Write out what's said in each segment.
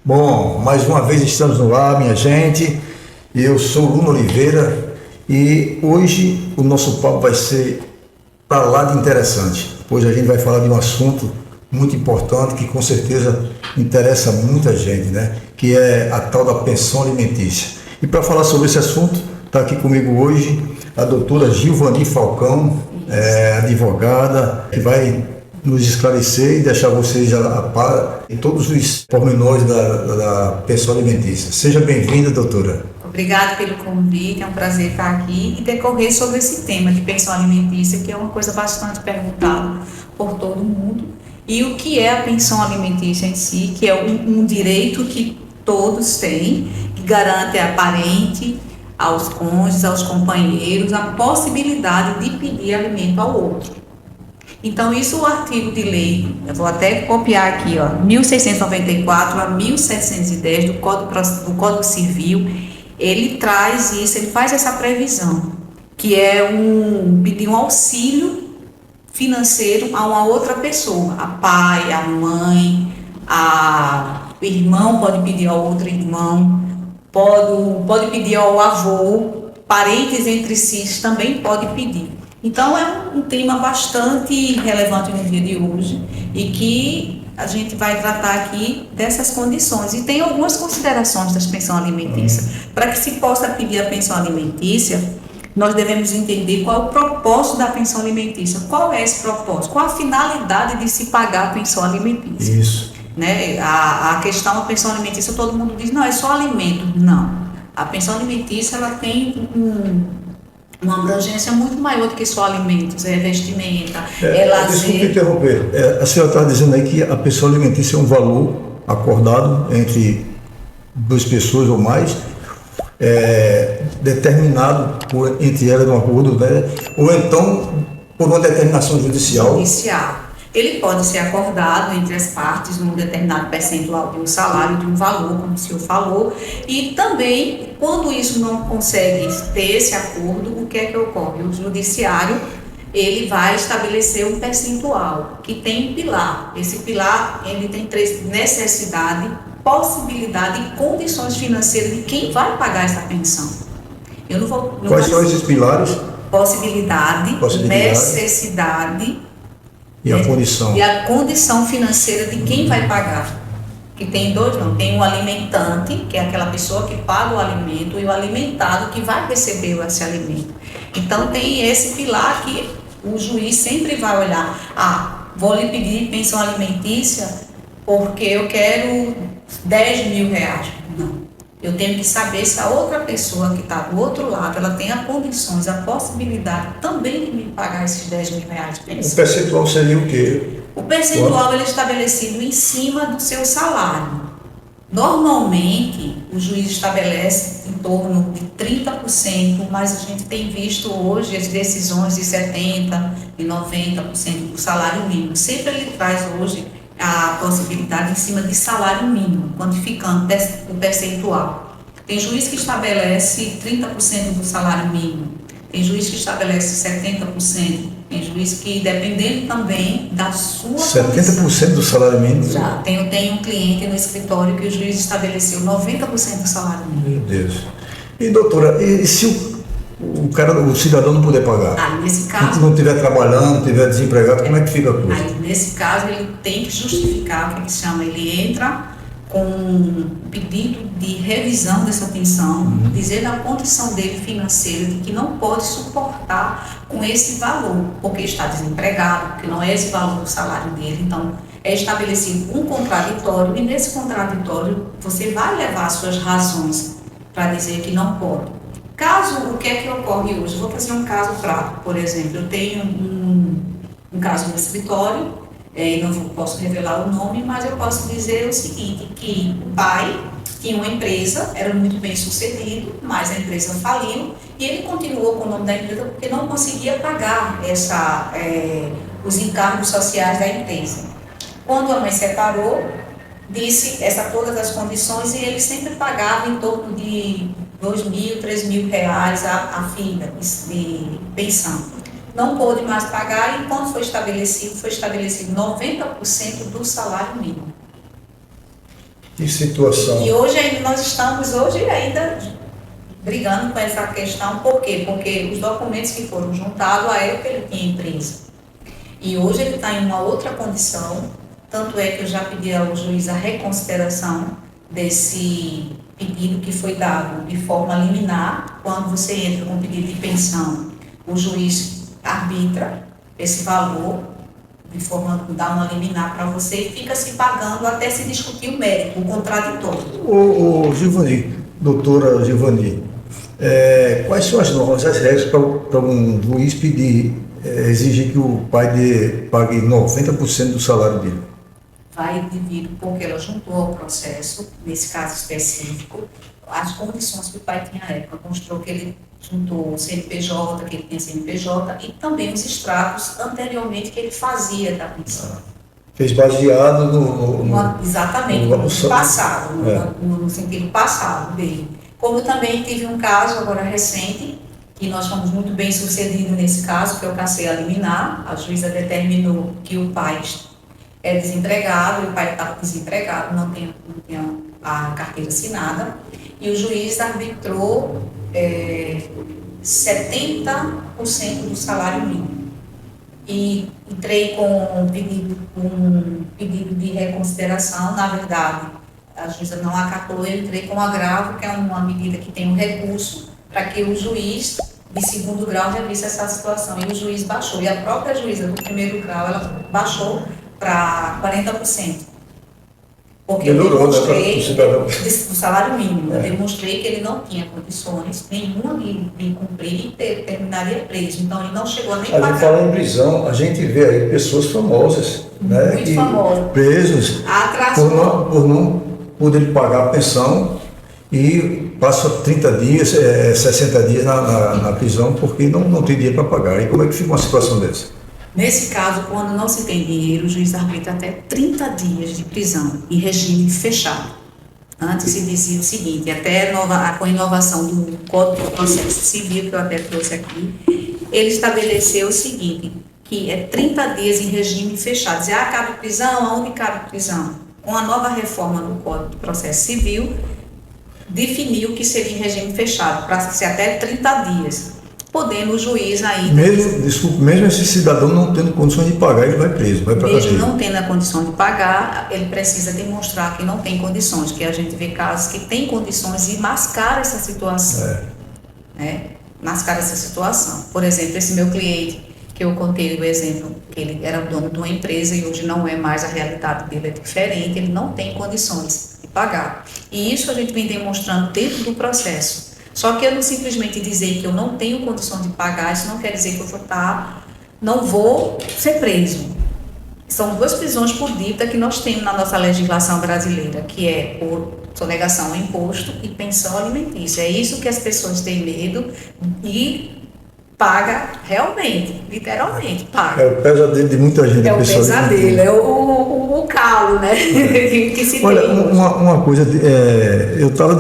Bom, mais uma vez estamos no ar, minha gente. Eu sou Luno Oliveira e hoje o nosso papo vai ser para lá de interessante. Hoje a gente vai falar de um assunto muito importante que com certeza interessa muita gente, né? Que é a tal da pensão alimentícia. E para falar sobre esse assunto, está aqui comigo hoje a doutora Gilvani Falcão, advogada, que vai nos esclarecer e deixar vocês a par em todos os pormenores da pensão alimentícia. Seja bem-vinda, doutora. Obrigada pelo convite, é um prazer estar aqui e decorrer sobre esse tema de pensão alimentícia, que é uma coisa bastante perguntada por todo mundo. E o que é a pensão alimentícia em si, que é um direito que todos têm, que garante a parente, aos cônjuges, aos companheiros, a possibilidade de pedir alimento ao outro. Então, isso o artigo de lei, eu vou até copiar aqui, 1694 a 1710 do Código Civil, ele traz isso, ele faz essa previsão, que é pedir um auxílio financeiro a uma outra pessoa, a pai, a mãe, o irmão pode pedir ao outro irmão, pode pedir ao avô, parentes entre si também pode pedir. Então, é um tema bastante relevante no dia de hoje e que a gente vai tratar aqui dessas condições. E tem algumas considerações das pensões alimentícias. Para que se possa pedir a pensão alimentícia, nós devemos entender qual é o propósito da pensão alimentícia. Qual é esse propósito? Qual a finalidade de se pagar a pensão alimentícia? Isso. Né? A questão da pensão alimentícia, todo mundo diz, não, é só alimento. Não. A pensão alimentícia, ela tem uma abrangência muito maior do que só alimentos, é vestimenta, é lazer. Desculpe interromper. A senhora está dizendo aí que a pensão alimentícia é um valor acordado entre duas pessoas ou mais, determinado entre elas no acordo, né? Ou então por uma determinação judicial. Ele pode ser acordado entre as partes num determinado percentual de um salário, de um valor, como o senhor falou, e também, quando isso não consegue ter esse acordo, o que é que ocorre? O judiciário, ele vai estabelecer um percentual, que tem um pilar. Esse pilar, ele tem 3: necessidade, possibilidade e condições financeiras de quem vai pagar essa pensão. Quais são esses pilares? Possibilidade, necessidade e a condição. E a condição financeira de quem vai pagar. Que tem dois, não. Tem o alimentante, que é aquela pessoa que paga o alimento, e o alimentado que vai receber esse alimento. Então tem esse pilar que o juiz sempre vai olhar. Vou lhe pedir pensão alimentícia porque eu quero 10 mil reais. Não. Eu tenho que saber se a outra pessoa que está do outro lado, ela tem as condições, a possibilidade também de me pagar esses 10 mil reais de pensão. O percentual seria o quê? O percentual ele é estabelecido em cima do seu salário. Normalmente, o juiz estabelece em torno de 30%, mas a gente tem visto hoje as decisões de 70% e 90% do salário mínimo. Sempre ele traz hoje a possibilidade em cima de salário mínimo, quantificando o percentual. Tem juiz que estabelece 30% do salário mínimo, tem juiz que estabelece 70%, tem juiz que, dependendo também da sua 70% do salário mínimo? Já, tem um cliente no escritório que o juiz estabeleceu 90% do salário mínimo. Meu Deus. E doutora, e se o cidadão não puder pagar? Nesse caso, se não estiver trabalhando, estiver desempregado, como é que fica a coisa? Nesse caso, ele tem que justificar, o que se chama, ele entra com um pedido de revisão dessa pensão, dizer da condição dele financeira, de que não pode suportar com esse valor, porque está desempregado, porque não é esse valor do salário dele. Então, é estabelecido um contraditório, e nesse contraditório você vai levar as suas razões para dizer que não pode. Caso, o que é que ocorre hoje? Vou fazer um caso prático, por exemplo. Eu tenho um caso no escritório, não posso revelar o nome, mas eu posso dizer o seguinte, que o pai tinha uma empresa, era muito bem sucedido, mas a empresa faliu, e ele continuou com o nome da empresa porque não conseguia pagar os encargos sociais da empresa. Quando a mãe separou, disse todas as condições, e ele sempre pagava em torno de 2 mil, 3 mil reais a filha de pensão. Não pôde mais pagar, e quando foi estabelecido 90% do salário mínimo. Que situação. E hoje nós estamos ainda brigando com essa questão. Por quê? Porque os documentos que foram juntados, à época ele tinha empresa. E hoje ele está em uma outra condição, tanto é que eu já pedi ao juiz a reconsideração desse pedido que foi dado de forma liminar. Quando você entra com pedido de pensão, o juiz arbitra esse valor de forma de dar uma liminar para você e fica se pagando até se discutir o mérito, o contraditório. Ô Gilvani, doutora Gilvani, quais são as normas, as regras para um juiz pedir, exigir que o pai pague 90% do salário dele? Vai devido porque ela juntou ao processo, nesse caso específico, as condições que o pai tinha à época. Mostrou que ele juntou o CNPJ, que ele tinha CNPJ, e também os extratos anteriormente que ele fazia da pensão. Fez baseado Exatamente, no passado, no sentido passado dele. Como também tive um caso agora recente, que nós fomos muito bem sucedidos nesse caso, que eu cassei a liminar. A juíza determinou que o pai é desempregado, o pai estava desempregado, não tinha a carteira assinada, e o juiz arbitrou 70% do salário mínimo. E entrei com um pedido de reconsideração. Na verdade, a juíza não acatou, eu entrei com agravo, que é uma medida que tem um recurso para que o juiz de segundo grau revise essa situação. E o juiz baixou, e a própria juíza do primeiro grau, ela baixou para 40%. Porque melhorou, eu demonstrei, do salário mínimo, eu demonstrei que ele não tinha condições nenhuma de cumprir e terminaria preso. Então, ele não chegou a nem pagar. A gente fala em prisão, a gente vê aí pessoas famosas, né, muito famosas, presos por não poder pagar a pensão e passa 30 dias, 60 dias na prisão porque não tem dinheiro para pagar. E como é que fica uma situação dessa? Nesse caso, quando não se tem dinheiro, o juiz arbitra até 30 dias de prisão em regime fechado. Antes se dizia o seguinte, até com a inovação do Código de Processo Civil, que eu até trouxe aqui, ele estabeleceu o seguinte, que é 30 dias em regime fechado. Dizer, cabe prisão? Aonde cabe prisão? Com a nova reforma do Código de Processo Civil, definiu que seria em regime fechado, para ser até 30 dias. Podendo o juiz ainda... Mesmo esse cidadão não tendo condições de pagar, ele vai preso, vai para a cadeia. Mesmo não tendo a condição de pagar, ele precisa demonstrar que não tem condições, que a gente vê casos que tem condições e mascara essa situação. Mascara essa situação. Por exemplo, esse meu cliente, que eu contei o exemplo, que ele era dono de uma empresa e hoje não é mais, a realidade dele é diferente, ele não tem condições de pagar. E isso a gente vem demonstrando dentro do processo. Só que eu não simplesmente dizer que eu não tenho condição de pagar, isso não quer dizer que eu não vou ser preso. São duas prisões por dívida que nós temos na nossa legislação brasileira, que é por sonegação ao imposto e pensão alimentícia. É isso que as pessoas têm medo e paga realmente, literalmente, paga. É o pesadelo de muita gente. É o pesadelo, é o calo, né? que se Olha, tem. uma coisa, eu estava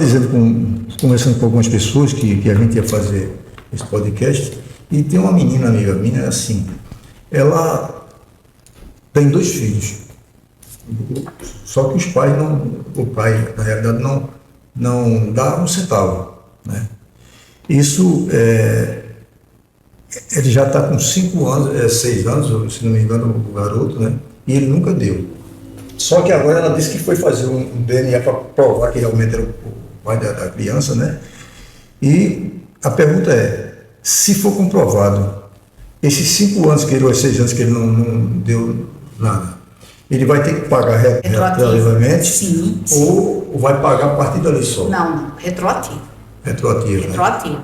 conversando com algumas pessoas que a gente ia fazer esse podcast, e tem uma menina, amiga minha, assim, ela tem 2 filhos, só que os pais o pai, na realidade, não dá um centavo, né? Isso, ele já está com 5 anos, 6 anos, se não me engano, o garoto, né? E ele nunca deu. Só que agora ela disse que foi fazer um DNA para provar que realmente era o pai da criança, né? E a pergunta é, se for comprovado, esses 5 anos que ele, ou 6 anos que ele não deu nada, ele vai ter que pagar retroativamente? Sim. Ou vai pagar a partir dali só? Não, retroativo. Retroativo. Retroativo.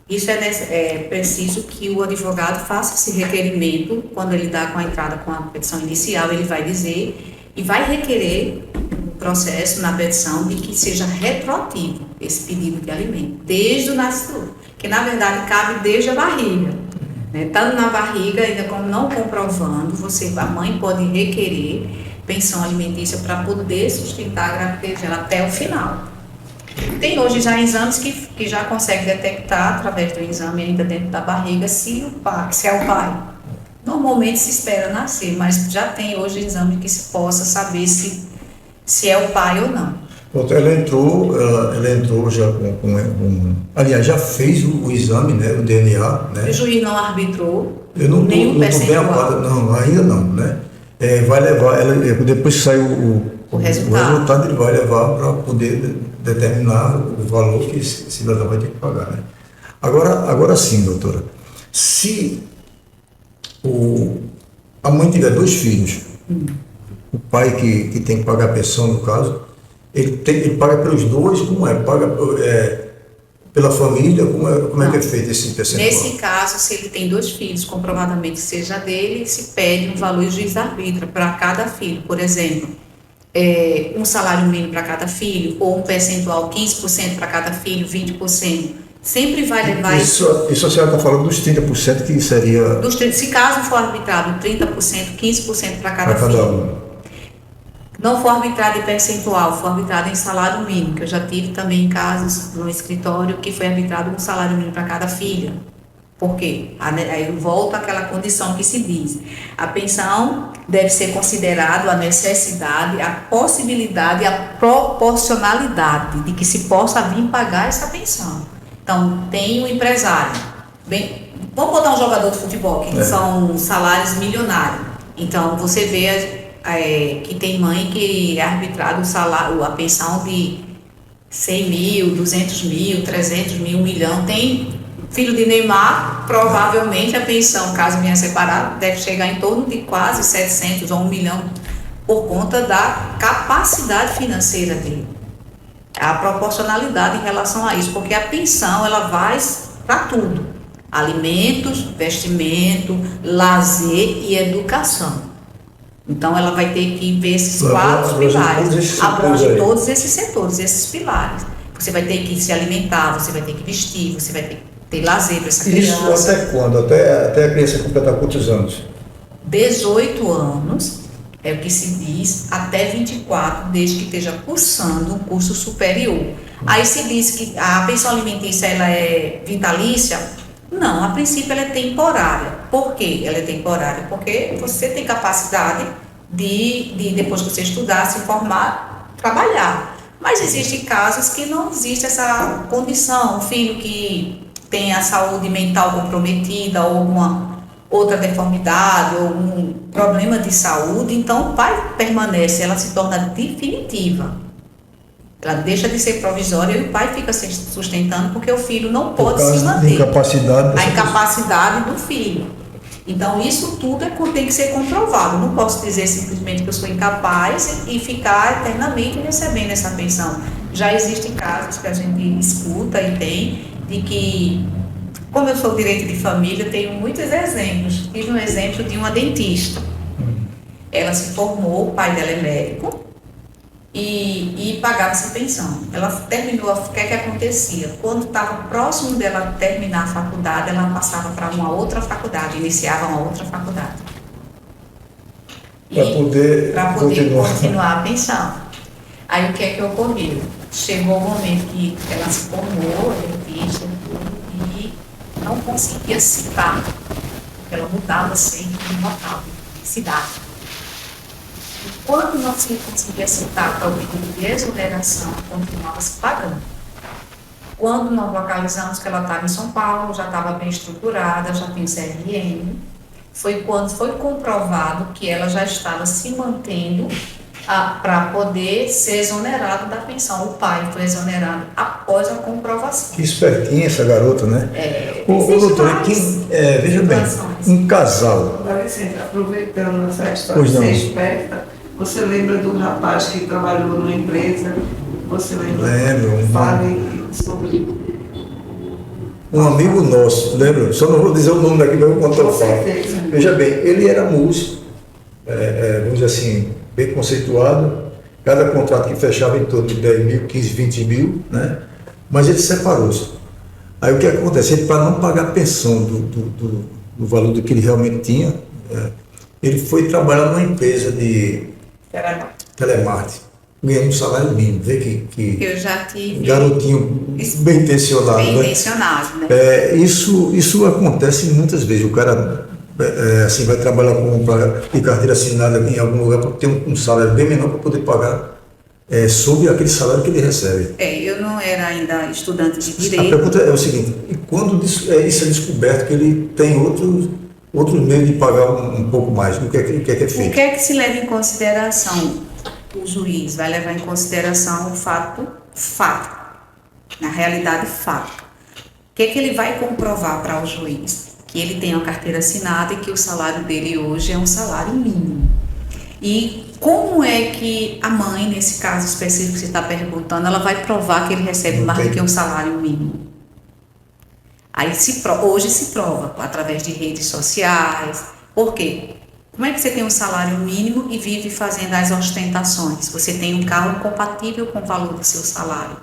Isso é preciso que o advogado faça esse requerimento, quando ele dá com a entrada com a petição inicial, ele vai dizer e vai requerer o processo na petição de que seja retroativo esse pedido de alimento, desde o nascimento, que na verdade cabe desde a barriga. Estando na barriga, ainda não comprovando, a mãe pode requerer pensão alimentícia para poder sustentar a gravidez dela até o final. Tem hoje já exames que já consegue detectar, através do exame ainda dentro da barriga, se é o pai. Normalmente se espera nascer, mas já tem hoje exame que se possa saber se é o pai ou não. Pronto, ela entrou já aliás, já fez o exame, né, o DNA, né? O juiz não arbitrou Eu não nenhum estou bem a percentual. par, não, ainda não, né? Vai levar, depois que sair O o resultado, ele vai levar para poder determinar o valor que esse cidadão vai ter que pagar, né? Agora sim, doutora, se a mãe tiver 2 filhos, o pai que tem que pagar a pensão, no caso, ele paga pelos 2, como é? Paga pela família, como é que é feito esse percentual? Nesse caso, se ele tem 2 filhos, comprovadamente seja dele, se pede um valor e o juiz arbitra para cada filho. Por exemplo, um salário mínimo para cada filho, ou um percentual 15% para cada filho, 20%. Sempre vai levar isso. Isso a senhora está falando dos 30% que seria... Se caso for arbitrado 30%, 15% para cada filho. Um. Não for arbitrado em percentual, for arbitrado em salário mínimo, que eu já tive também casos no escritório que foi arbitrado um salário mínimo para cada filha. Por quê? Aí volta àquela condição que se diz. A pensão deve ser considerado a necessidade, a possibilidade e a proporcionalidade de que se possa vir pagar essa pensão. Então, tem um empresário. Vamos botar um jogador de futebol, que são salários milionários. Então, você vê que tem mãe que é arbitrado a pensão de 100 mil, 200 mil, 300 mil, 1 milhão. Tem filho de Neymar, provavelmente a pensão, caso venha separado, deve chegar em torno de quase 700 ou 1 milhão, por conta da capacidade financeira dele. A proporcionalidade em relação a isso, porque a pensão, ela vai para tudo: alimentos, vestimento, lazer e educação. Então, ela vai ter que ver esses 4 pilares, abrange todos esses setores, esses pilares. Você vai ter que se alimentar, você vai ter que vestir, você vai ter que ter lazer para essa criança. Isso até quando? Até a criança completar quantos anos? 18 anos, é o que se diz, até 24, desde que esteja cursando um curso superior. Aí se diz que a pensão alimentícia ela é vitalícia. Não, a princípio ela é temporária. Por que ela é temporária? Porque você tem capacidade de depois que você estudar, se formar, trabalhar. Mas existem casos que não existe essa condição. Um filho que tem a saúde mental comprometida ou alguma outra deformidade ou um problema de saúde, então o pai permanece, ela se torna definitiva. Ela deixa de ser provisória e o pai fica se sustentando porque o filho não pode se manter. A incapacidade do filho. Então, isso tudo tem que ser comprovado. Não posso dizer simplesmente que eu sou incapaz e ficar eternamente recebendo essa pensão. Já existem casos que a gente escuta e tem, de que, como eu sou direito de família, tenho muitos exemplos. Tive um exemplo de uma dentista. Ela se formou, o pai dela é médico, e pagava essa pensão. Ela terminou, o que acontecia? Quando estava próximo dela terminar a faculdade, ela passava para uma outra faculdade, iniciava uma outra faculdade. Para poder continuar a pensão. Aí o que ocorreu? Chegou o momento que ela se formou, dentista, e não conseguia citar, porque ela mudava sempre de local, de cidade. Quando não se conseguia citar para o pedido de exoneração, continuava se pagando. Quando nós localizamos que ela estava em São Paulo, já estava bem estruturada, já tem CRM, foi quando foi comprovado que ela já estava se mantendo para poder ser exonerado da pensão. O pai foi exonerado após a comprovação. Que espertinha essa garota, né? Doutor, veja bem, um casal... Dá licença, aproveitando essa história de ser esperta, você lembra do rapaz que trabalhou numa empresa? Você lembra? Lembro. Fale sobre... Um amigo nosso, lembra? Só não vou dizer o nome daqui, mas eu conto. Com certeza. Veja bem, ele era músico, vamos dizer assim, bem conceituado. Cada contrato que fechava em torno de 10 mil, 15, 20 mil, né? Mas ele separou-se. Aí o que acontece? Ele, para não pagar a pensão do valor do que ele realmente tinha, ele foi trabalhar numa empresa de telemarketing, ganhando um salário mínimo. Vê que eu já tive garotinho bem intencionado. Bem né? intencionado, né? Isso acontece muitas vezes. O cara assim, vai trabalhar de carteira assinada em algum lugar para ter um salário bem menor para poder pagar sobre aquele salário que ele recebe. Eu não era ainda estudante de A direito. pergunta é o seguinte, e quando isso é descoberto que ele tem outros meios de pagar um pouco mais, o que é feito? O que é que se leva em consideração? O juiz vai levar em consideração o fato, na realidade, fato. O que é que ele vai comprovar para o juiz? Que ele tem uma carteira assinada e que o salário dele hoje é um salário mínimo. E como é que a mãe, nesse caso específico que você está perguntando, ela vai provar que ele recebe mais do que um salário mínimo? Aí hoje se prova através de redes sociais. Por quê? Como é que você tem um salário mínimo e vive fazendo as ostentações? Você tem um carro compatível com o valor do seu salário.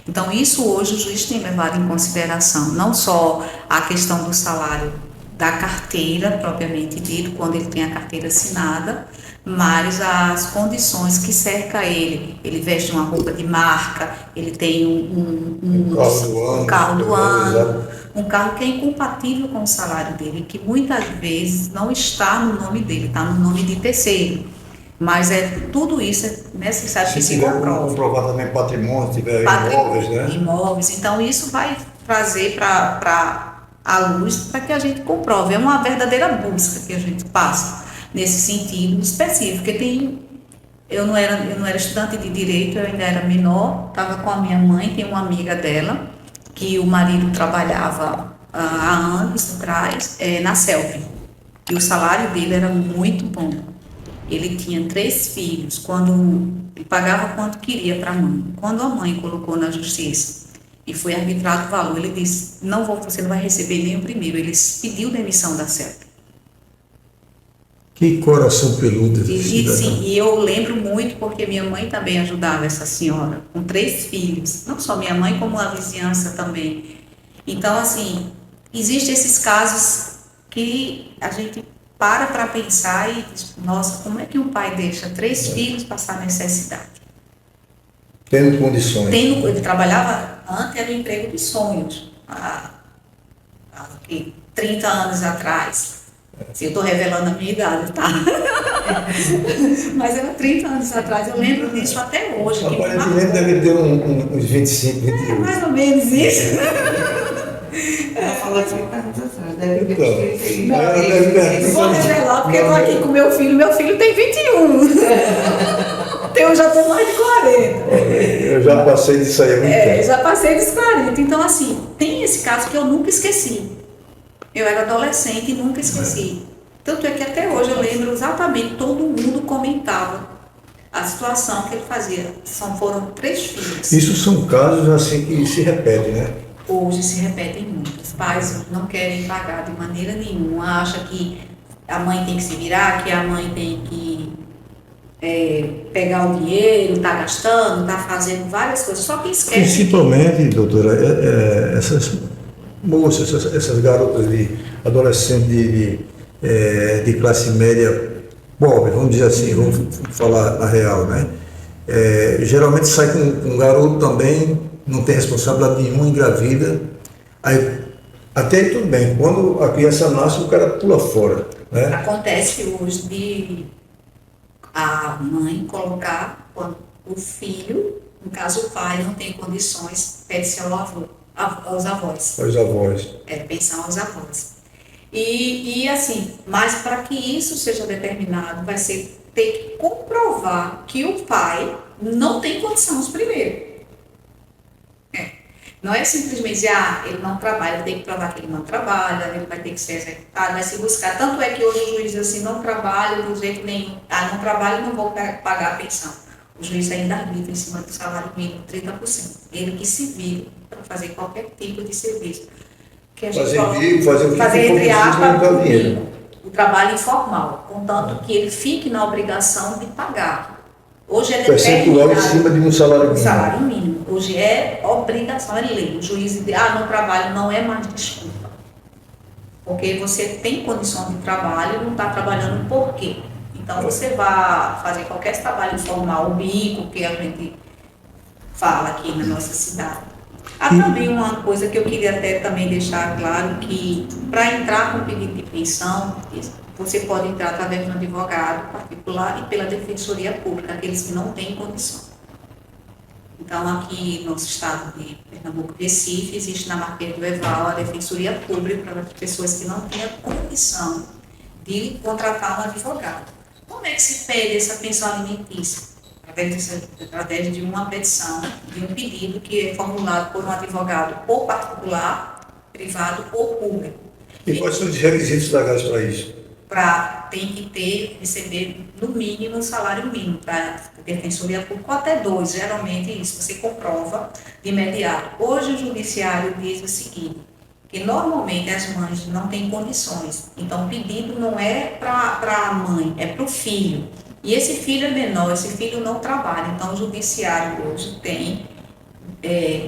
Então, isso hoje o juiz tem levado em consideração, não só a questão do salário da carteira, propriamente dito, quando ele tem a carteira assinada, mas as condições que cerca ele. Ele veste uma roupa de marca, ele tem um carro do ano, um carro que é incompatível com o salário dele, que muitas vezes não está no nome dele, está no nome de terceiro. Mas tudo isso é necessário que se comprove. Comprovar também patrimônio, se tiver imóveis, né? Imóveis. Então, isso vai trazer para a luz para que a gente comprove. É uma verdadeira busca que a gente passa nesse sentido específico. Porque eu não era estudante de direito, eu ainda era menor, estava com a minha mãe, tem uma amiga dela, que o marido trabalhava há anos atrás na CELP. E o salário dele era muito bom. Ele tinha 3 filhos, ele pagava quanto queria para a mãe. Quando a mãe colocou na justiça e foi arbitrado o valor, ele disse, você não vai receber nem o primeiro. Ele pediu demissão da CELP. Que coração peludo. E eu lembro muito porque minha mãe também ajudava essa senhora, com 3 filhos. Não só minha mãe, como a vizinhança também. Então, assim, existem esses casos que a gente para pensar e diz, nossa, como é que um pai deixa 3 filhos passar necessidade? Tendo condições. Ele trabalhava antes, era o emprego de sonhos, há 30 anos atrás. Eu estou revelando a minha idade, tá? Mas era 30 anos atrás, eu lembro disso até hoje. Aparentemente deve ter uns 25, 28. Mais ou menos isso. Ela falou 30 anos atrás, deve ter Vou revelar, porque eu estou aqui com meu filho tem 21. Eu já estou mais de 40. Eu já passei disso aí há muito tempo. Já passei dos 40. Então, assim, tem esse caso que eu nunca esqueci. Eu era adolescente e nunca esqueci. Tanto é que até hoje eu lembro exatamente, todo mundo comentava a situação que ele fazia. Foram 3 filhos. Isso são casos assim que se repetem, né? Hoje se repetem muito. Os pais não querem pagar de maneira nenhuma, acham que a mãe tem que se virar, que a mãe tem que pegar o dinheiro, tá gastando, tá fazendo várias coisas, só que esquece. Principalmente, doutora, essas moças, essas garotas adolescentes de classe média pobre, vamos dizer assim, vamos falar a real, né? Geralmente sai com um garoto também, não tem responsabilidade nenhuma, engravida, aí até aí tudo bem, quando a criança nasce o cara pula fora, né? Acontece hoje de a mãe colocar, quando o filho, no caso o pai, não tem condições, pede-se aos avós. Aos avós. Pensão aos avós. E assim, mas para que isso seja determinado, vai ser ter que comprovar que o pai não tem condições primeiro. Não é simplesmente dizer, ele não trabalha, tem que provar que ele não trabalha, ele vai ter que ser executado, vai se buscar. Tanto é que hoje o juiz diz assim, não trabalha de jeito nenhum, não trabalha, não vou pagar a pensão. O juiz ainda arbitra em cima do salário mínimo 30%. Ele que se vira para fazer qualquer tipo de serviço. Que a gente fazer entre aspas, o trabalho informal, contanto que ele fique na obrigação de pagar. Hoje é percentual em cima de um salário mínimo. Salário mínimo. Hoje é obrigação, é lei. O juiz diz, não trabalho, não é mais desculpa. Porque você tem condição de trabalho e não está trabalhando por quê? Então você vai fazer qualquer trabalho informal, o bico, que a gente fala aqui na nossa cidade. Há também uma coisa que eu queria até também deixar claro, que para entrar com pedido de pensão, você pode entrar através de um advogado particular e pela defensoria pública, aqueles que não têm condição. Então, aqui no nosso estado de Pernambuco, Recife, existe na Marquês do Eval a Defensoria Pública para as pessoas que não têm a condição de contratar um advogado. Como é que se pede essa pensão alimentícia? Através de uma petição, de um pedido que é formulado por um advogado ou particular, privado ou público. E quais são os requisitos legais para isso? Tem que receber no mínimo o salário mínimo para defensoria pública, ou até 2, geralmente isso você comprova de imediato. Hoje o judiciário diz o seguinte, que normalmente as mães não têm condições, então o pedido não é para a mãe, é para o filho. E esse filho é menor, esse filho não trabalha, então o judiciário hoje tem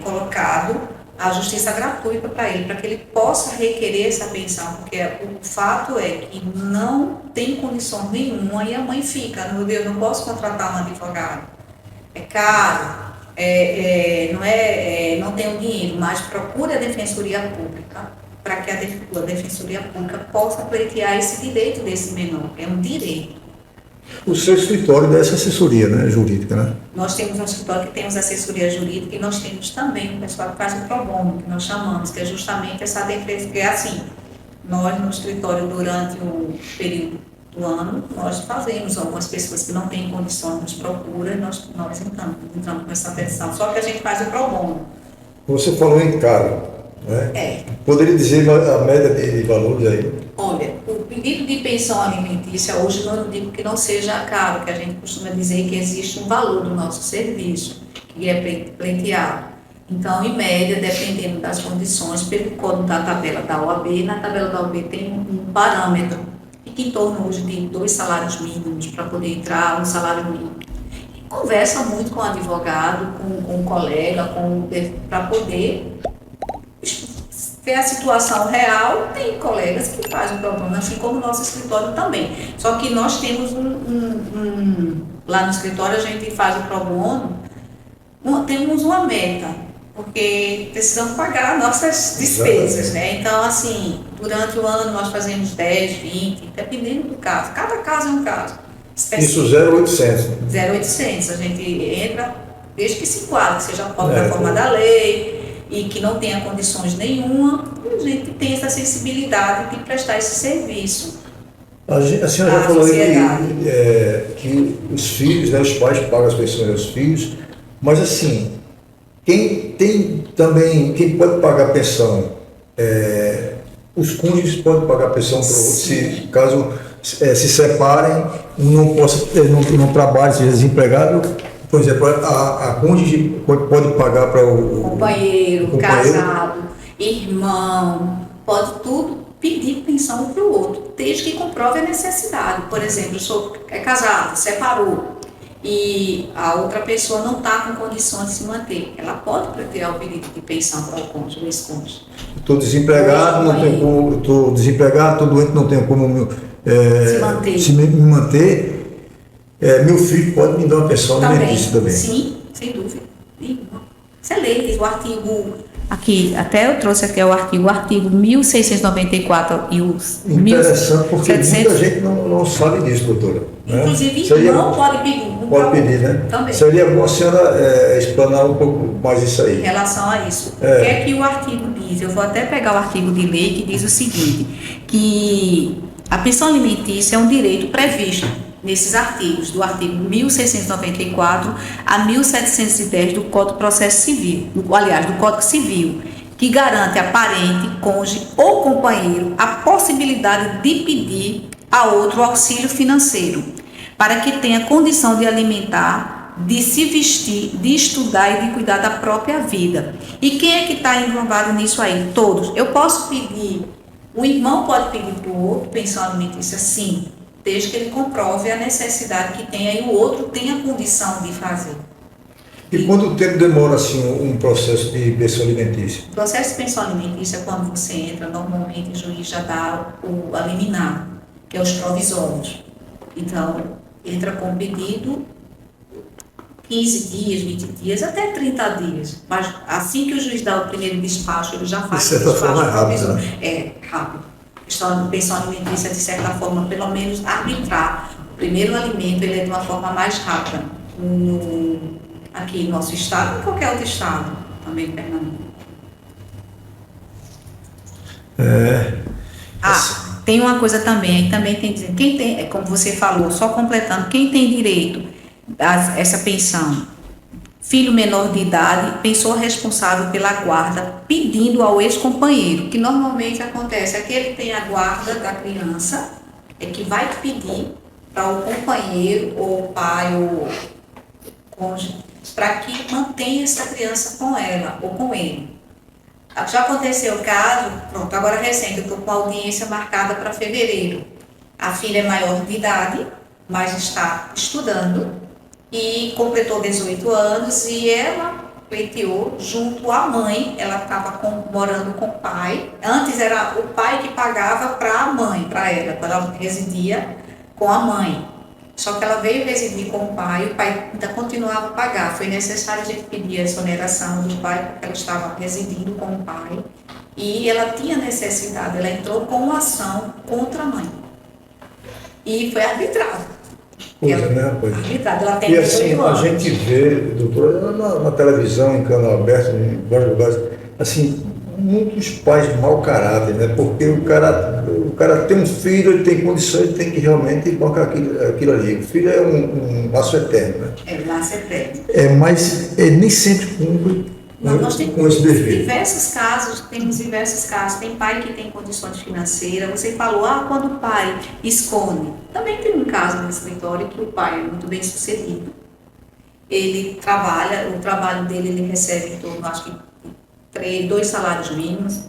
colocado a justiça gratuita para ele, para que ele possa requerer essa pensão, porque o fato é que não tem condição nenhuma e a mãe fica, meu Deus, não posso contratar um advogado, é caro, não tenho dinheiro, mas procure a Defensoria Pública para que a Defensoria Pública possa pleitear esse direito desse menor, é um direito. O seu escritório dá essa assessoria, né, jurídica, né? Nós temos um escritório que temos assessoria jurídica e nós temos também um pessoal que faz o pro bono, que nós chamamos, que é justamente essa defesa, que é assim, nós no escritório durante o período do ano, nós fazemos algumas pessoas que não têm condições, nos procuram, nós entramos com essa petição, só que a gente faz o pro bono. Você falou em caro, né? Poderia dizer a média de valores aí? Olha, o pedido de pensão alimentícia, hoje eu não digo que não seja caro, que a gente costuma dizer que existe um valor do nosso serviço, que é pleiteado. Então, em média, dependendo das condições, pelo código da tabela da OAB, na tabela da OAB tem um parâmetro, fica em torno hoje de 2 salários mínimos para poder entrar um salário mínimo. E conversa muito com o advogado, com o colega, para poder ver a situação real. Tem colegas que fazem o pro bono, assim como o nosso escritório também. Só que nós temos lá no escritório a gente faz o pro bono, temos uma meta, porque precisamos pagar nossas despesas, né? Então, assim, durante o ano nós fazemos 10, 20, dependendo do caso. Cada caso é um caso específico. Isso 0,800. 0,800. A gente entra, desde que se enquadre, que seja da forma da lei, e que não tenha condições nenhuma, a gente tem essa sensibilidade de prestar esse serviço. A senhora já falou que os filhos, né, os pais pagam as pensões aos filhos, mas assim, quem pode pagar a pensão, os cônjuges podem pagar a pensão para o outro, se caso se separem, não trabalhe, seja desempregado. Por exemplo, a cônjuge pode pagar para o companheiro, casado, irmão, pode tudo pedir pensão para o outro, desde que comprove a necessidade. Por exemplo, é casado, separou, e a outra pessoa não está com condições de se manter. Ela pode pleitear o pedido de pensão para o cônjuge, o ex-cônjuge. Estou desempregado, estou doente, não tenho como me manter. Meu filho pode me dar uma pensão alimentícia também. Sim, sem dúvida. Você lê, diz o artigo, aqui, até eu trouxe aqui o artigo 1694 e os... Interessante, porque muita gente não sabe disso, doutora. Inclusive, não pode pedir. Pode pedir, né? Também. Seria bom a senhora explanar um pouco mais isso aí. Em relação a isso. O que é que o artigo diz? Eu vou até pegar o artigo de lei que diz o seguinte, que a pensão alimentícia é um direito previsto nesses artigos, do artigo 1694 a 1710 do Código de Processo Civil, do Código Civil, que garante a parente, cônjuge ou companheiro a possibilidade de pedir a outro auxílio financeiro, para que tenha condição de alimentar, de se vestir, de estudar e de cuidar da própria vida. E quem é que está englobado nisso aí? Todos. Eu posso pedir, o irmão pode pedir para o outro pensão alimentícia? Sim, desde que ele comprove a necessidade que tem, aí o outro tem a condição de fazer. E quanto tempo demora assim um processo de pensão alimentícia? O processo de pensão alimentícia, quando você entra, normalmente o juiz já dá o liminar, que é os provisórios. Então, entra com pedido 15 dias, 20 dias, até 30 dias. Mas assim que o juiz dá o primeiro despacho, ele já faz o despacho provisório. É rápido. A pensão alimentícia, de certa forma, pelo menos arbitrar. O primeiro alimento ele é de uma forma mais rápida. aqui no nosso estado ou em qualquer outro estado, também em Pernambuco. Tem uma coisa também, aí também tem que dizer, quem tem, como você falou, só completando, quem tem direito a essa pensão? Filho menor de idade, pessoa responsável pela guarda, pedindo ao ex-companheiro, que normalmente acontece, aquele que tem a guarda da criança, é que vai pedir para o companheiro, ou o pai, ou o cônjuge, para que mantenha essa criança com ela, ou com ele. Já aconteceu o caso, pronto, agora recente, eu estou com a audiência marcada para fevereiro. A filha é maior de idade, mas está estudando e completou 18 anos e ela pleiteou junto à mãe, ela estava morando com o pai. Antes era o pai que pagava para a mãe, para ela, quando ela residia com a mãe. Só que ela veio residir com o pai ainda continuava a pagar. Foi necessário a gente pedir a exoneração do pai, porque ela estava residindo com o pai. E ela tinha necessidade, ela entrou com uma ação contra a mãe. E foi arbitrada. Arbitrada, ela tem e assim, a gente vê, doutor, na televisão, em canal aberto, em vários lugares, assim, muitos pais mau caráter, né? Porque o cara tem um filho, ele tem condições, ele tem que realmente bancar aquilo ali. O filho é um laço eterno, né? É um laço eterno. Mas nem sempre cumpre nós com esse dever. Temos diversos casos. Tem pai que tem condições financeiras. Você falou, quando o pai esconde. Também tem um caso no escritório que o pai é muito bem sucedido. Ele trabalha, o trabalho dele ele recebe em torno, acho que 2 salários mínimos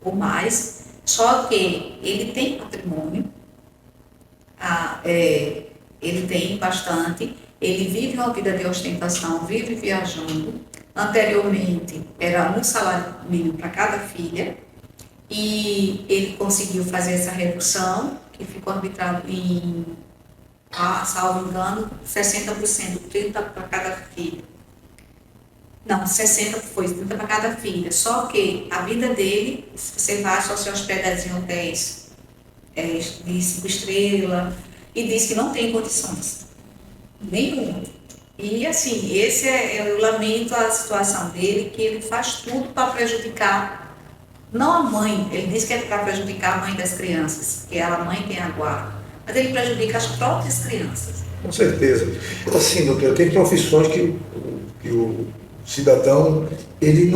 ou mais, só que ele tem patrimônio, ele tem bastante, ele vive uma vida de ostentação, vive viajando. Anteriormente era 1 salário mínimo para cada filha e ele conseguiu fazer essa redução, que ficou arbitrado em, salvo engano, 60%, 30% para cada filha. Não, 60 foi 30 para cada filha. Só que a vida dele, você vai só se hospedar em hotéis de 5 estrelas e diz que não tem condições nenhuma. E assim, eu lamento a situação dele, que ele faz tudo para prejudicar, não a mãe, ele diz que é para prejudicar a mãe das crianças, que a mãe tem a guarda, mas ele prejudica as próprias crianças. Com certeza. Assim, doutor, tem profissões que o cidadão, ele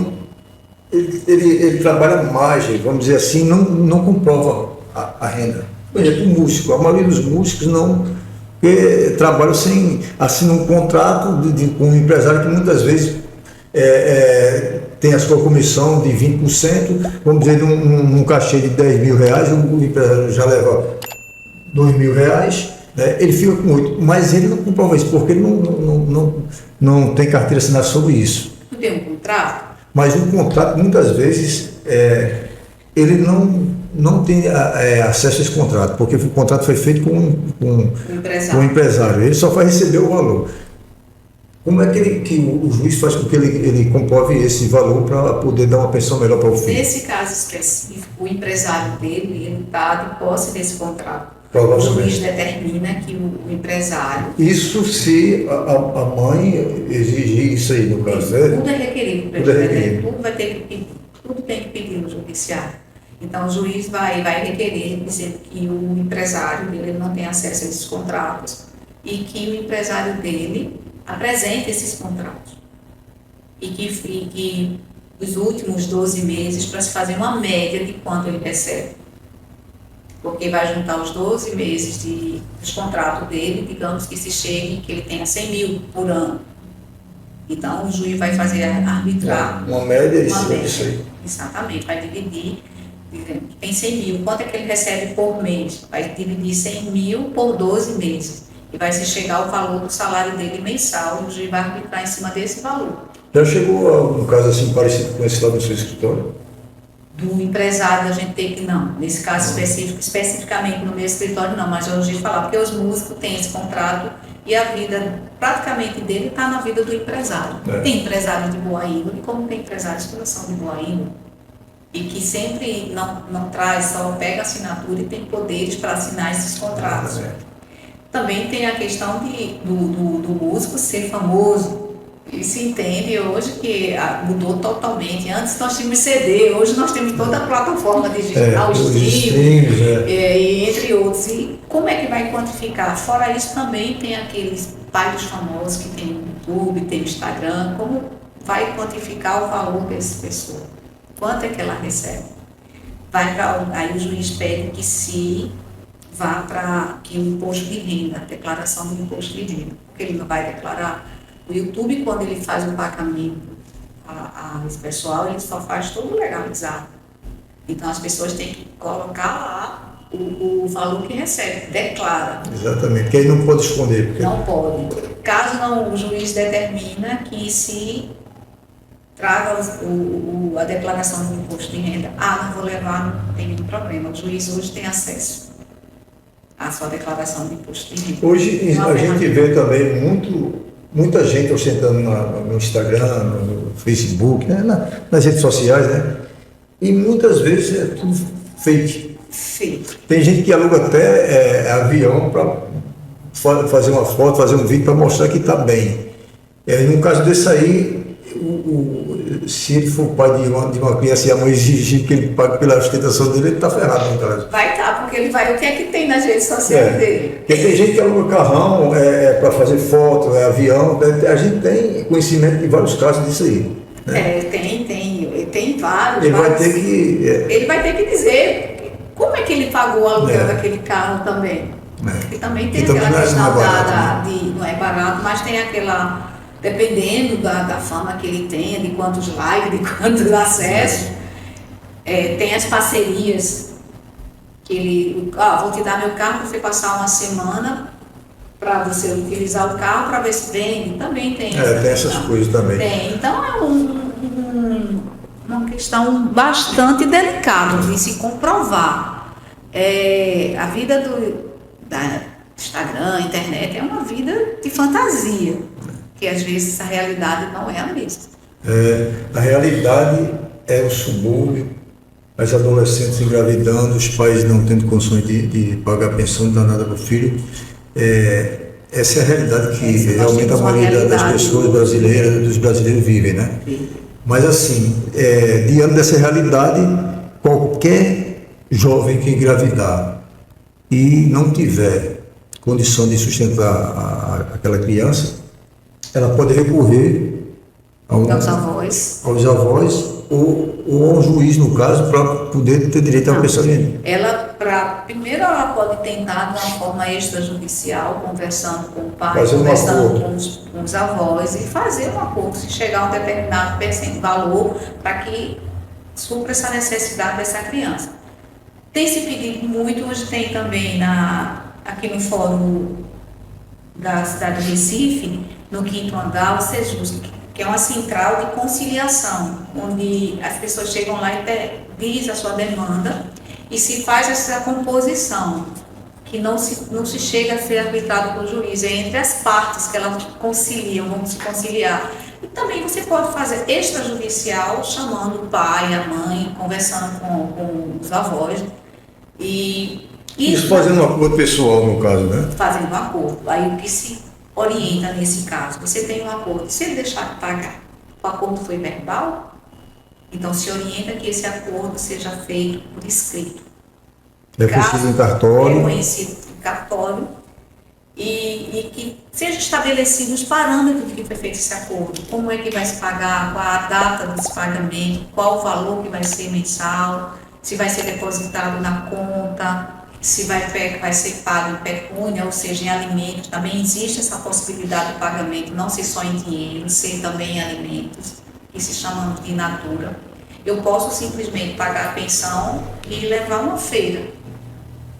trabalha mais, vamos dizer assim, não comprova a renda. Por exemplo, o músico, a maioria dos músicos trabalham sem assinar um contrato com um empresário que muitas vezes tem a sua comissão de 20%, vamos dizer, num cachê de 10 mil reais, o empresário já leva 2 mil reais, né? Ele fica com 8, mas ele não comprova isso, porque ele não tem carteira assinada sobre isso. Não tem um contrato? Mas o contrato, muitas vezes, ele não tem acesso a esse contrato, porque o contrato foi feito com o empresário. Ele só vai receber o valor. Como é que o juiz faz com que ele comprove esse valor para poder dar uma pensão melhor para o filho? Nesse caso específico, o empresário dele, ele está de posse desse contrato. O juiz determina que o empresário... Isso se a mãe exigir isso aí, no caso, né? Tudo é requerido. Tudo tem que pedir no judiciário. Então, o juiz vai requerer, dizendo que o empresário dele não tem acesso a esses contratos e que o empresário dele apresente esses contratos. E que os últimos 12 meses, para se fazer uma média de quanto ele recebe. Porque vai juntar os 12 meses dos contratos dele, digamos que se chegue, que ele tenha 100 mil por ano. Então, o juiz vai fazer arbitrar. Uma média disso aí. Exatamente, vai dividir, dizendo que tem 100 mil. Quanto é que ele recebe por mês? Vai dividir 100 mil por 12 meses. E vai se chegar ao valor do salário dele mensal, e o juiz vai arbitrar em cima desse valor. Já chegou um caso assim parecido com esse lá no seu escritório? Do empresário, a gente tem que não. Nesse caso especificamente no meu escritório, não, mas eu ouvi falar, porque os músicos têm esse contrato e a vida praticamente dele está na vida do empresário. Tem empresários de boa índole, como tem empresários que não são de boa índole. E que sempre não traz, só pega assinatura e tem poderes para assinar esses contratos. Também tem a questão do músico ser famoso. E se entende hoje que mudou totalmente. Antes nós tínhamos CD, hoje nós temos toda a plataforma digital, streaming, e entre outros. E como é que vai quantificar? Fora isso, também tem aqueles pais famosos que tem YouTube, tem Instagram. Como vai quantificar o valor dessa pessoa? Quanto é que ela recebe? Aí o juiz pede que se vá para o imposto de renda, a declaração do imposto de renda, porque ele não vai declarar. O YouTube, quando ele faz o pagamento a esse pessoal, ele só faz tudo legalizado. Então as pessoas têm que colocar lá o valor que recebe, declara. Exatamente, que aí não pode esconder. Porque... Não pode. Caso não, o juiz determina que se traga a declaração do imposto de renda, não vou levar, não tem nenhum problema. O juiz hoje tem acesso à sua declaração de imposto de renda. Hoje a gente vê também muita gente ostentando no Instagram, no Facebook, né? Nas redes sociais, né? E muitas vezes é tudo fake. Tem gente que aluga até avião para fazer uma foto, fazer um vídeo para mostrar que está bem. No caso desse aí, se ele for pai de uma criança e a mãe exigir que ele pague pela ostentação dele, ele está ferrado no caso. Vai estar, porque ele vai, o que é que tem nas redes sociais dele? Porque tem gente que aluga carrão para fazer foto, avião, a gente tem conhecimento de vários casos disso aí. Né? Tem vários. Ele vai ter que dizer como é que ele pagou o aluguel daquele carro também. E também tem aquela questão não é barato, mas tem aquela... Dependendo da fama que ele tenha, de quantos likes, de quantos acessos, tem as parcerias que ele, vou te dar meu carro para você passar uma semana para você utilizar o carro para ver se vende. Também tem essas coisas também. Então é uma questão bastante delicada de se comprovar. A vida da Instagram, internet, é uma vida de fantasia. Que às vezes a realidade não é a mesma. A realidade é o subúrbio, as adolescentes engravidando, os pais não tendo condições de pagar a pensão, de dar nada para o filho. Essa é a realidade que realmente a maioria das pessoas brasileiras, dos brasileiros vivem, né? Sim. Mas assim, diante dessa realidade, qualquer jovem que engravidar e não tiver condição de sustentar aquela criança, ela pode recorrer aos avós ou ao juiz, no caso, para poder ter direito à pensão. Primeiro ela pode tentar de uma forma extrajudicial, conversando com o pai, com os avós, e fazer um acordo, se chegar a um determinado valor, para que supra essa necessidade dessa criança. Tem se pedido muito, hoje tem também aqui no fórum da cidade de Recife, no 5º andar, o Sejus, que é uma central de conciliação, onde as pessoas chegam lá e diz a sua demanda e se faz essa composição, que não se chega a ser arbitrado pelo juiz, é entre as partes que elas conciliam, vão se conciliar. E também você pode fazer extrajudicial, chamando o pai, a mãe, conversando com os avós, isso fazendo um acordo pessoal, no caso, né? Fazendo um acordo. Aí o que se orienta nesse caso? Você tem um acordo. Se ele deixar de pagar, o acordo foi verbal, então se orienta que esse acordo seja feito por escrito. Reconhecido em cartório. Reconhecido em cartório. E que seja estabelecido os parâmetros de que foi feito esse acordo. Como é que vai se pagar, qual a data desse pagamento, qual o valor que vai ser mensal, se vai ser depositado na conta, se vai ser pago em pecúnia, ou seja, em alimentos. Também existe essa possibilidade de pagamento, não ser só em dinheiro, ser também em alimentos, que se chamam de in natura. Eu posso simplesmente pagar a pensão e levar uma feira.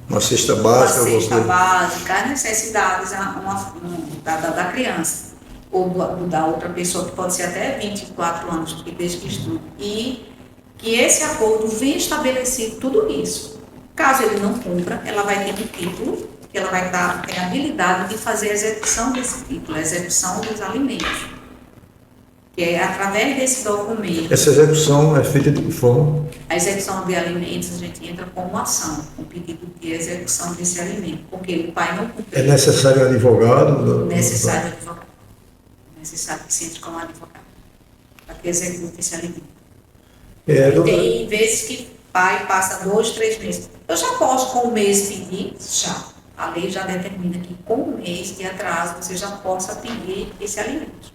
Uma cesta básica. Uma cesta básica, as necessidades da criança, ou da outra pessoa, que pode ser até 24 anos, desde que estuda. E que esse acordo venha estabelecido tudo isso. Caso ele não cumpra, ela vai ter um título, que ela vai ter a habilidade de fazer a execução desse título, a execução dos alimentos. Que é através desse documento. Essa execução é feita de que forma? A execução de alimentos, a gente entra como ação, com pedido de execução desse alimento, porque o pai não cumpriu. É necessário advogado? Necessário advogado. necessário que se entre com um advogado para que execute esse alimento. Doutora, Tem vezes que o pai passa 2, 3 meses. Eu já posso com um mês pedir? Já. A lei já determina que com um mês de atraso você já possa pedir esse alimento.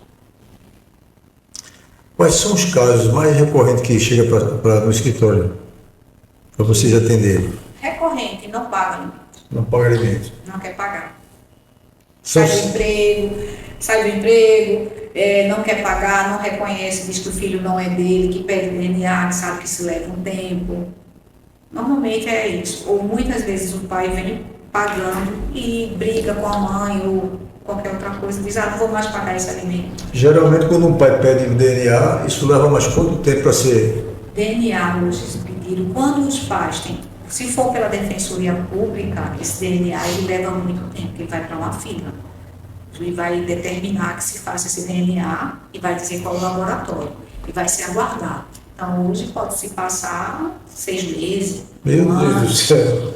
quais são os casos mais recorrentes que chega no escritório para vocês atenderem? Recorrente, não paga alimento. Não paga alimentos. Não quer pagar. São- Sai do emprego, não quer pagar, não reconhece, diz que o filho não é dele, que pede DNA, que sabe que isso leva um tempo. Normalmente é isso. Ou muitas vezes o pai vem pagando e briga com a mãe ou qualquer outra coisa, diz, não vou mais pagar esse alimento. Geralmente, quando um pai pede o DNA, isso leva mais quanto tempo para ser? DNA hoje, esse pedido, quando os pais têm, se for pela Defensoria Pública, esse DNA ele leva muito tempo, ele vai para uma fila. Ele vai determinar que se faça esse DNA e vai dizer qual é o laboratório. E vai ser aguardado. Então, hoje pode-se passar 6 meses, Meu um Deus ano. do céu.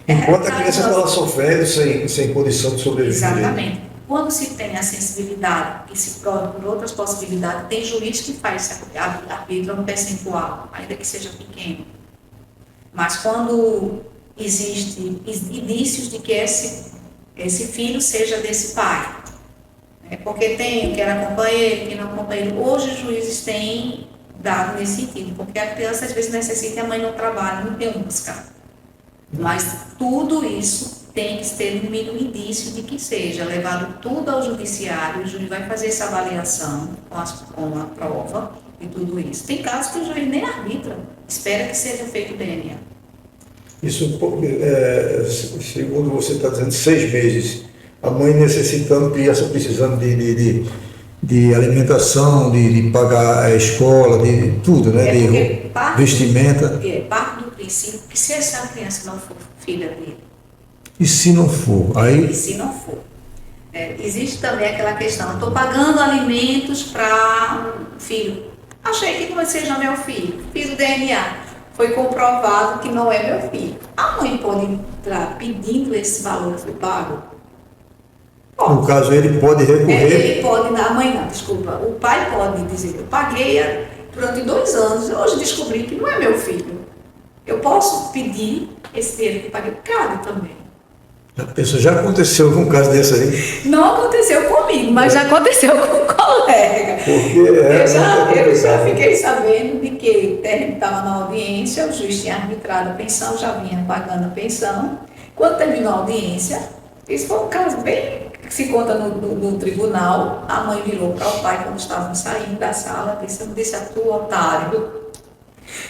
Enquanto a criança está lá sofrendo, sem condição de sobreviver. Exatamente. Quando se tem a sensibilidade e se prova por outras possibilidades, tem juiz que faz esse arbítrio no percentual, ainda que seja pequeno. Mas quando existem indícios de que esse filho seja desse pai, porque tem o que era companheiro, que não companheiro. Hoje os juízes têm dado nesse sentido, porque a criança às vezes necessita e a mãe não trabalha, não tem onde buscar. Mas tudo isso tem que ter no mínimo indício de que seja levado tudo ao judiciário, o juiz vai fazer essa avaliação com a prova e tudo isso. Tem casos que o juiz nem arbitra, espera que seja feito o DNA. Isso, segundo você está dizendo, 6 meses. A mãe necessitando, criança precisando de alimentação, de pagar a escola, de tudo, né? De vestimenta. Parte do princípio que se essa criança não for filha dele. E se não for? Aí, E se não for? Existe também aquela questão, eu estou pagando alimentos para um filho. Achei que não seja meu filho. Fiz o DNA. Foi comprovado que não é meu filho. A mãe pode entrar pedindo esse valor que eu pago? no caso, ele pode recorrer. Ele pode, a mãe não, desculpa. O pai pode dizer, eu paguei durante 2 anos, hoje descobri que não é meu filho. Eu posso pedir esse dinheiro que eu paguei? Cabe também. A pessoa já aconteceu com um caso desse aí. Não aconteceu comigo, mas já aconteceu com um colega. Porque Eu já fiquei sabendo de que estava na audiência, o juiz tinha arbitrado a pensão, já vinha pagando a pensão. Quando terminou a audiência, isso foi um caso bem que se conta no tribunal, a mãe virou para o pai quando estavam saindo da sala, disse a tua, otário,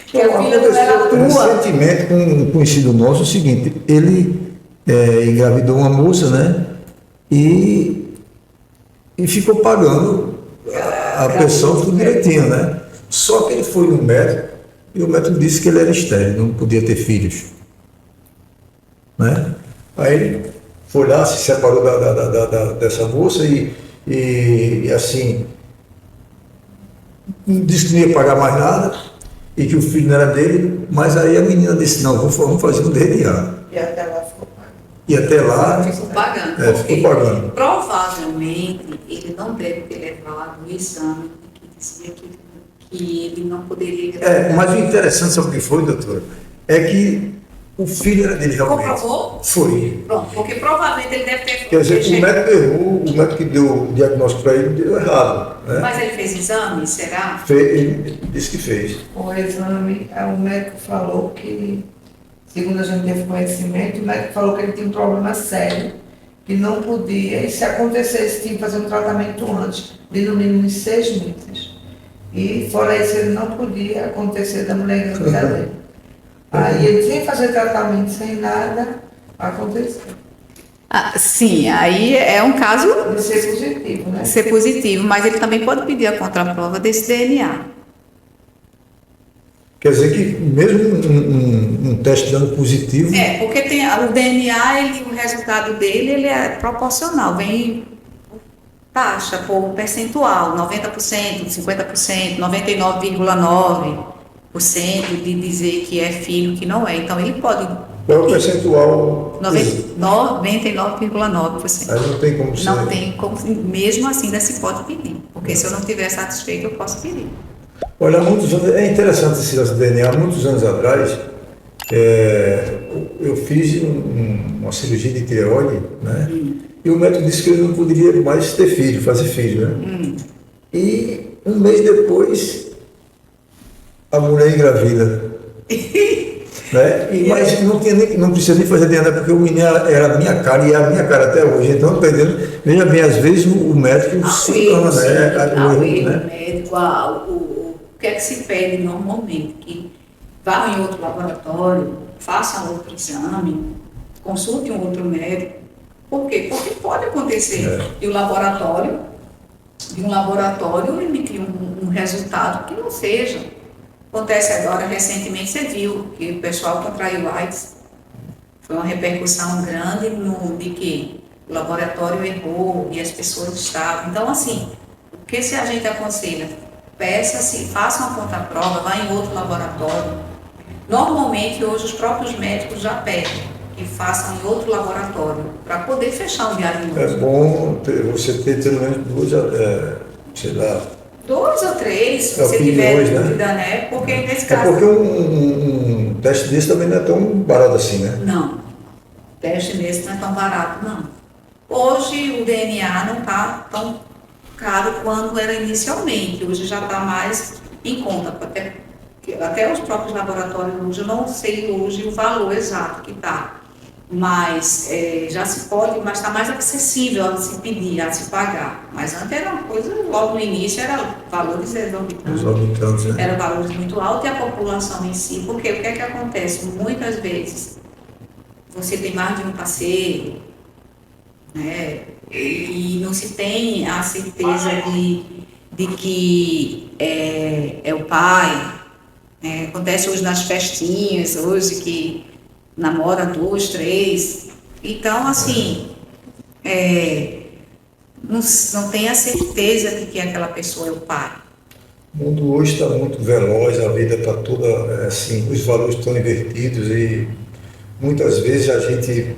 que a filha não era tua. Recentemente, com um conhecido nosso, o seguinte, ele engravidou uma moça, né? E ficou pagando a pensão tudo direitinho, né? Só que ele foi no médico e o médico disse que ele era estéril, não podia ter filhos, né? Aí ele foi lá, se separou dessa moça e assim, disse que não ia pagar mais nada e que o filho não era dele, mas aí a menina disse, não, vamos fazer um DNA. E até lá ficou pagando. E até lá... Ficou pagando. Ficou pagando. Provavelmente ele não deve ter levado o exame que dizia que ele não poderia engravidar. Mas o interessante, sabe o que foi, doutora? É que o filho era dele realmente. Comprovou? Foi. Pronto, porque provavelmente ele deve ter... Quer dizer, o médico errou, o médico que deu o diagnóstico para ele deu errado. Né? Mas ele fez exame, será? Ele disse que fez. O exame, o médico falou que, segundo a gente teve conhecimento, o médico falou que ele tinha um problema sério, que não podia, e se acontecesse, tinha que fazer um tratamento antes, de no mínimo 6 meses. E fora isso, ele não podia acontecer da mulher engravidar dele. Aí ele sem fazer tratamento, sem nada, aconteceu. Sim, aí é um caso De ser positivo, né? ser positivo, mas ele também pode pedir a contraprova desse DNA. Quer dizer que mesmo um teste dando positivo... Porque tem, o DNA, o resultado dele ele é proporcional, vem taxa, por percentual, 90%, 50%, 99,9% de dizer que é filho, que não é. Então ele pode Qual é o percentual? 99,9%. Aí não tem como ser. Não tem como, mesmo assim ainda se pode pedir, porque se eu não estiver satisfeito, eu posso pedir. Olha, há muitos anos, é interessante esse lance do DNA. Há muitos anos atrás, eu fiz uma cirurgia de tireoide, né? E o médico disse que eu não poderia mais ter filho, fazer filho, né? E um mês depois, a mulher engravida. Né? Mas não precisa nem fazer DNA, porque o menino era a minha cara e é a minha cara até hoje. Então, entendendo? Veja bem, às vezes o médico se torna, médico, o que é que se pede normalmente? Que vá em outro laboratório, faça um outro exame, consulte um outro médico. Por quê? Porque pode acontecer de um laboratório emitir um resultado que não seja. Acontece agora, recentemente, você viu que o pessoal contraiu AIDS. Foi uma repercussão grande de que o laboratório errou e as pessoas estavam. Então, assim, o que se a gente aconselha? Peça-se, faça uma contraprova, vá em outro laboratório. Normalmente, hoje, os próprios médicos já pedem que façam em outro laboratório para poder fechar o diagnóstico. É bom você ter pelo menos duas, sei lá. 2 ou 3, se você tiver dúvida, né? Porque nesse caso. É porque um teste desse também não é tão barato assim, né? Não. Teste desse não é tão barato, não. Hoje o DNA não está tão caro quanto era inicialmente. Hoje já está mais em conta. Até os próprios laboratórios hoje, eu não sei hoje o valor exato que está. Mas já se pode, mas está mais acessível a se pedir, a se pagar. Mas antes era uma coisa, logo no início, era valores exorbitantes, né? Era valores muito altos e a população em si. Porque o que é que acontece? Muitas vezes você tem mais de um parceiro, né? E não se tem a certeza de que é o pai. Acontece hoje nas festinhas, hoje que namora 2, 3. Então, assim, não tem a certeza de que aquela pessoa é o pai. O mundo hoje está muito veloz, a vida está toda, assim, os valores estão invertidos e muitas vezes a gente,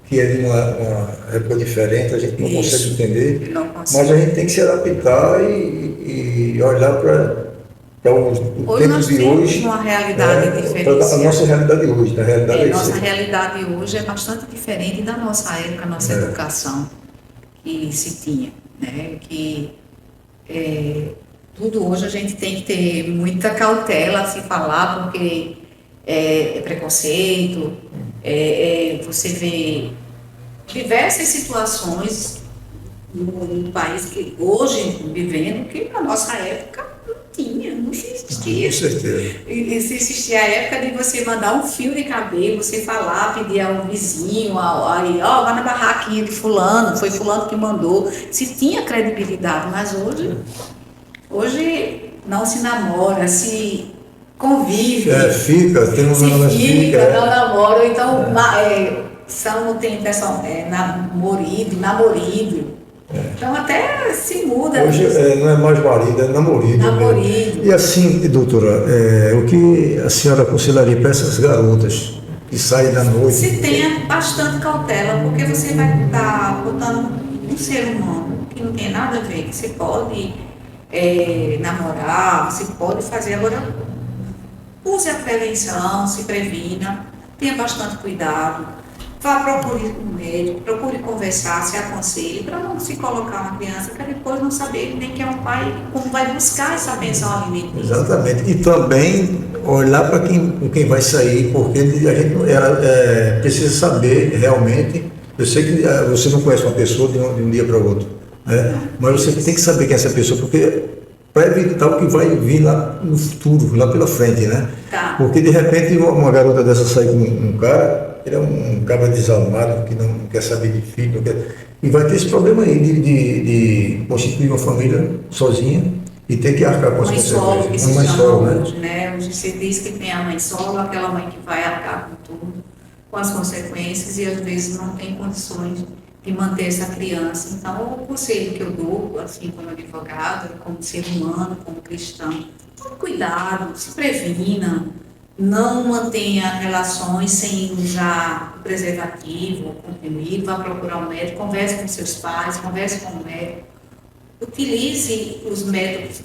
que é de uma época diferente, a gente não consegue entender, mas a gente tem que se adaptar e olhar para o tempo de hoje, uma realidade diferente. A nossa realidade hoje, na realidade nossa realidade hoje é bastante diferente da nossa época, nossa educação que se tinha, né? Que tudo hoje a gente tem que ter muita cautela a se falar, porque é preconceito, você vê diversas situações no país que hoje vivendo, que na nossa época não existia. Com certeza. Existia a época de você mandar um fio de cabelo, você falar, pedir ao vizinho, vai na barraquinha de fulano, foi fulano que mandou. Se tinha credibilidade, mas hoje não se namora, se convive. Tem um não namora, então tem pessoal namorido. Então até se muda. Hoje não é mais marido, é namorido. E assim, doutora, o que a senhora aconselharia para essas garotas que saem da noite? Se tenha bastante cautela, porque você vai estar botando um ser humano que não tem nada a ver, que você pode namorar, você pode fazer. Agora, use a prevenção, se previna, tenha bastante cuidado. Procure um médico, procure conversar, se aconselhe, para não se colocar uma criança para depois não saber nem quem é o pai e como vai buscar essa pensão alimentícia. Exatamente. E também olhar para quem vai sair, porque a gente precisa saber realmente. Eu sei que você não conhece uma pessoa de um dia para o outro, né? Mas você tem que saber quem é essa pessoa, porque para evitar o que vai vir lá no futuro, lá pela frente, né? Tá. Porque de repente uma garota dessa sai com um cara, ele é um cara desalmado, que não quer saber de filho, e vai ter esse problema aí de constituir uma família sozinha e ter que arcar com as consequências. Uma mãe solo, né? Hoje se diz que tem a mãe solo, aquela mãe que vai arcar com tudo, com as consequências, e às vezes não tem condições de manter essa criança. Então, o conselho que eu dou, assim, como advogado, como ser humano, como cristão, tome cuidado, se previna, não mantenha relações sem usar preservativo ou comprimido, vá procurar um médico, converse com seus pais, converse com o médico, utilize os métodos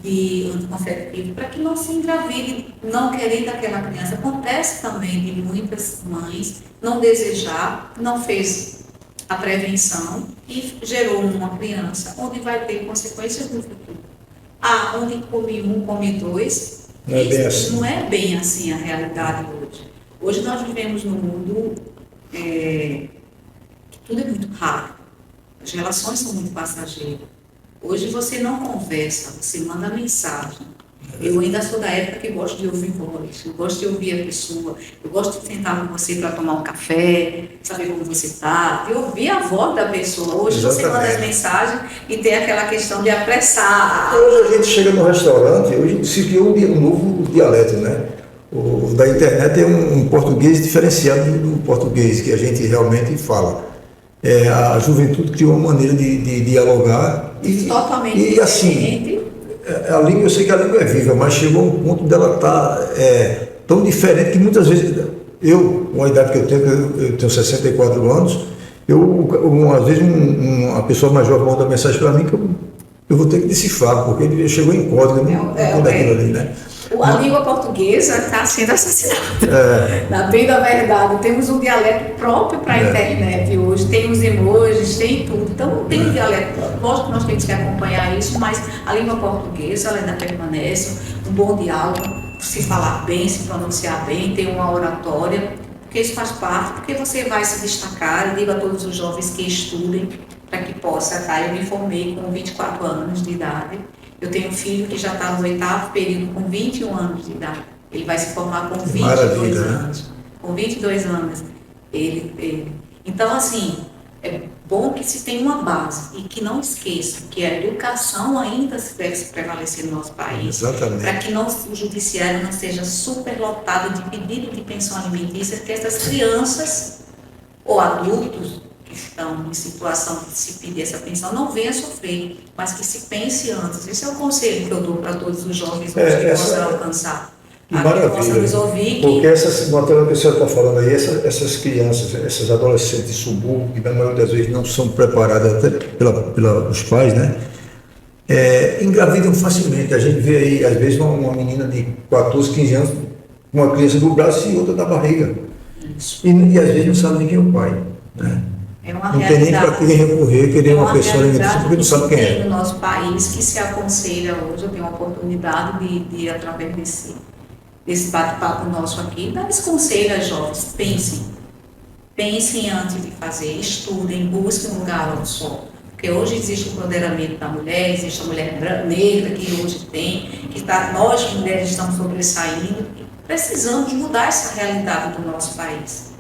de anticonceptivo para que não se engravide, não querendo aquela criança. Acontece também de muitas mães não desejar, não fez a prevenção e gerou uma criança onde vai ter consequências no futuro. Onde come um, come dois. Não é bem assim. Não é bem assim a realidade hoje. Hoje nós vivemos num mundo que tudo é muito rápido. As relações são muito passageiras. Hoje você não conversa, você manda mensagem. Eu ainda sou da época que gosto de ouvir voz, eu gosto de ouvir a pessoa, eu gosto de sentar com você para tomar um café, saber como você está, de ouvir a voz da pessoa. Hoje Exatamente. Você manda as mensagens e tem aquela questão de apressar. Hoje a gente chega no restaurante, hoje se criou um novo dialeto, né? O da internet é um português diferenciado do português que a gente realmente fala. A juventude criou uma maneira de dialogar Totalmente e assim, diferente. a língua, eu sei que a língua é viva, mas chegou a um ponto dela estar tão diferente que muitas vezes, com a idade que eu tenho 64 anos, uma vez uma pessoa mais jovem manda mensagem para mim que eu vou ter que decifrar, porque ele chegou em código, não daquilo ali, né? A língua portuguesa está sendo assassinada. Na bem da verdade, temos um dialeto próprio para a internet hoje, tem os emojis, tem tudo. Então não tem dialeto próprio. Lógico que nós temos que acompanhar isso, mas a língua portuguesa ela ainda permanece, um bom diálogo, se falar bem, se pronunciar bem, ter uma oratória, porque isso faz parte, porque você vai se destacar. Eu digo a todos os jovens que estudem para que possa, eu me formei com 24 anos de idade. Eu tenho um filho que já está no 8º período com 21 anos de idade. Ele vai se formar com 22 anos. Com 22 anos. Então, assim, é bom que se tenha uma base e que não esqueça que a educação ainda deve prevalecer no nosso país. Exatamente. Para que o judiciário não seja superlotado de pedido de pensão alimentícia, que essas crianças ou adultos que estão em situação de se pedir essa pensão não venha sofrer, mas que se pense antes. Esse é o conselho que eu dou para todos os jovens hoje que possam alcançar. Maravilha, nos ouvir porque essas, notando que a senhora está falando aí, essas crianças, essas adolescentes de subúrbio, que na maioria das vezes não são preparadas até pelos pais, né? Engravidam facilmente. A gente vê aí, às vezes, uma menina de 14, 15 anos, uma criança do braço e outra da barriga. E às vezes não sabe nem quem é o pai, né? Não tem nem para quem recorrer, querer uma pessoa alimentícia, porque não sabe quem é. No nosso país que se aconselha hoje, eu tenho a oportunidade de através desse bate-papo nosso aqui, dar esse conselho aos jovens. Pensem antes de fazer, estudem, busquem um lugar ao sol. Porque hoje existe o empoderamento da mulher, existe a mulher negra que hoje tem, nós mulheres estamos sobressaindo, precisamos mudar essa realidade do nosso país.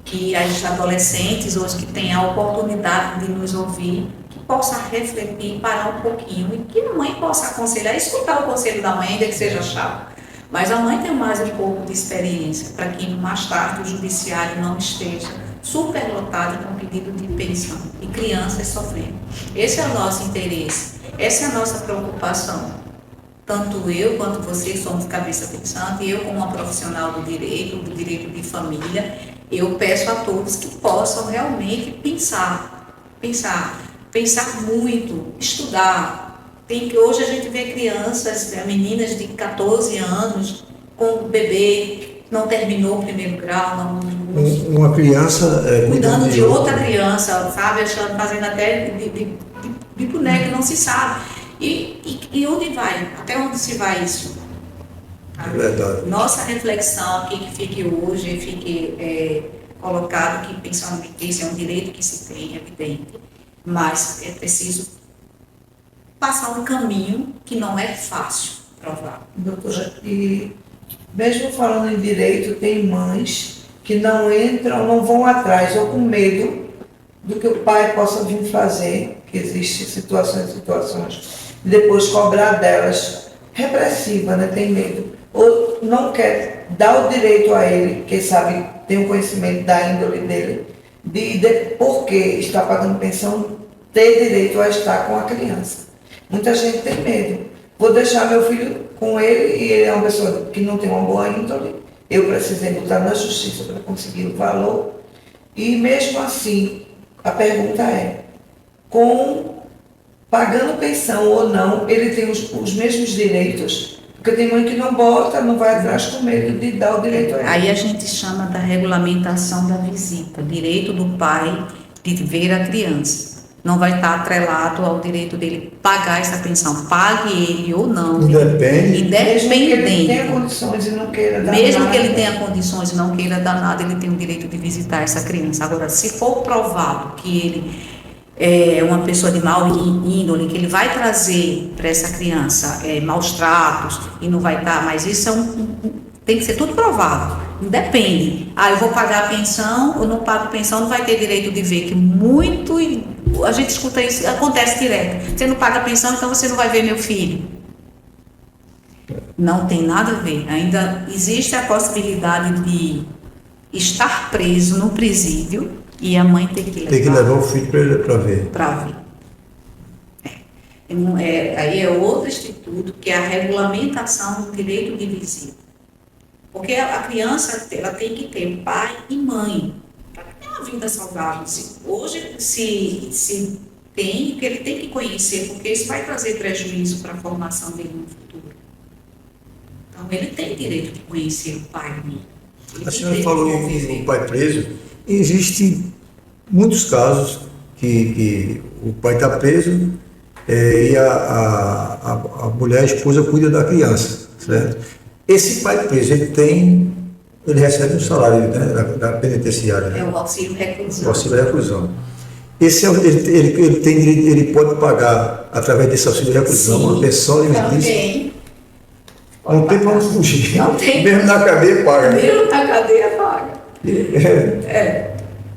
Que as adolescentes hoje que têm a oportunidade de nos ouvir, que possa refletir, parar um pouquinho, e que a mãe possa aconselhar, escutar o conselho da mãe, ainda que seja chato. Mas a mãe tem mais um pouco de experiência, para que mais tarde o judiciário não esteja superlotado com pedido de pensão e crianças sofrendo. Esse é o nosso interesse, essa é a nossa preocupação. Tanto eu quanto você somos cabeça pensante, eu como uma profissional do direito de família, eu peço a todos que possam realmente pensar muito, estudar. Hoje a gente vê crianças, meninas de 14 anos com bebê que não terminou o primeiro grau, uma criança cuidando de outra criança, sabe, fazendo até de boneca, não se sabe. E onde vai? Até onde se vai isso? É verdade. Nossa reflexão aqui que fique hoje, fique colocado que pensão alimentícia é um direito que se tem, evidente, mas é preciso passar um caminho que não é fácil provar. Doutora, e mesmo falando em direito, tem mães que não entram, não vão atrás, ou com medo do que o pai possa vir fazer, que existem situações, e depois cobrar delas, repressiva, né? Tem medo. Ou não quer dar o direito a ele, que sabe, tem o conhecimento da índole dele, de porque está pagando pensão, ter direito a estar com a criança. Muita gente tem medo, vou deixar meu filho com ele, e ele é uma pessoa que não tem uma boa índole, eu precisei botar na justiça para conseguir o valor, e mesmo assim, a pergunta é, pagando pensão ou não, ele tem os mesmos direitos? Porque tem mãe que não bota, não vai atrás com medo de dar o direito a ele. Aí a gente chama da regulamentação da visita, direito do pai de ver a criança. Não vai estar atrelado ao direito dele pagar essa pensão, pague ele ou não. Independente. Mesmo que ele tenha Independente. condições e não queira dar Mesmo nada. que ele tenha condições e não queira dar nada, ele tem o direito de visitar essa criança. Agora, se for provado que ele é uma pessoa de mau índole, que ele vai trazer para essa criança maus tratos e não vai dar, mas isso tem que ser tudo provado. Independe. Eu vou pagar a pensão, ou não pago pensão, não vai ter direito de ver, que muito, a gente escuta isso, acontece direto. Você não paga a pensão, então você não vai ver meu filho. Não tem nada a ver. Ainda existe a possibilidade de estar preso no presídio e a mãe ter que levar. Tem que levar o filho para ver. Para ver. Aí é outro instituto, que é a regulamentação do direito de visita. Porque a criança, ela tem que ter pai e mãe para ter uma vida saudável. Hoje, se tem, que ele tem que conhecer, porque isso vai trazer prejuízo para a formação dele no futuro. Então, ele tem direito de conhecer o pai e mãe. A senhora falou em pai preso. Existem muitos casos que o pai está preso e a mulher, a esposa, cuida da criança, certo? Esse pai preso, ele recebe um salário, né, da penitenciária. Né? É o auxílio reclusão. O auxílio reclusão. Ele pode pagar, através desse auxílio reclusão, uma pensão alimentícia. Também. Não tem para onde fugir. Não tem. Mesmo na cadeia paga. Mesmo na cadeia paga.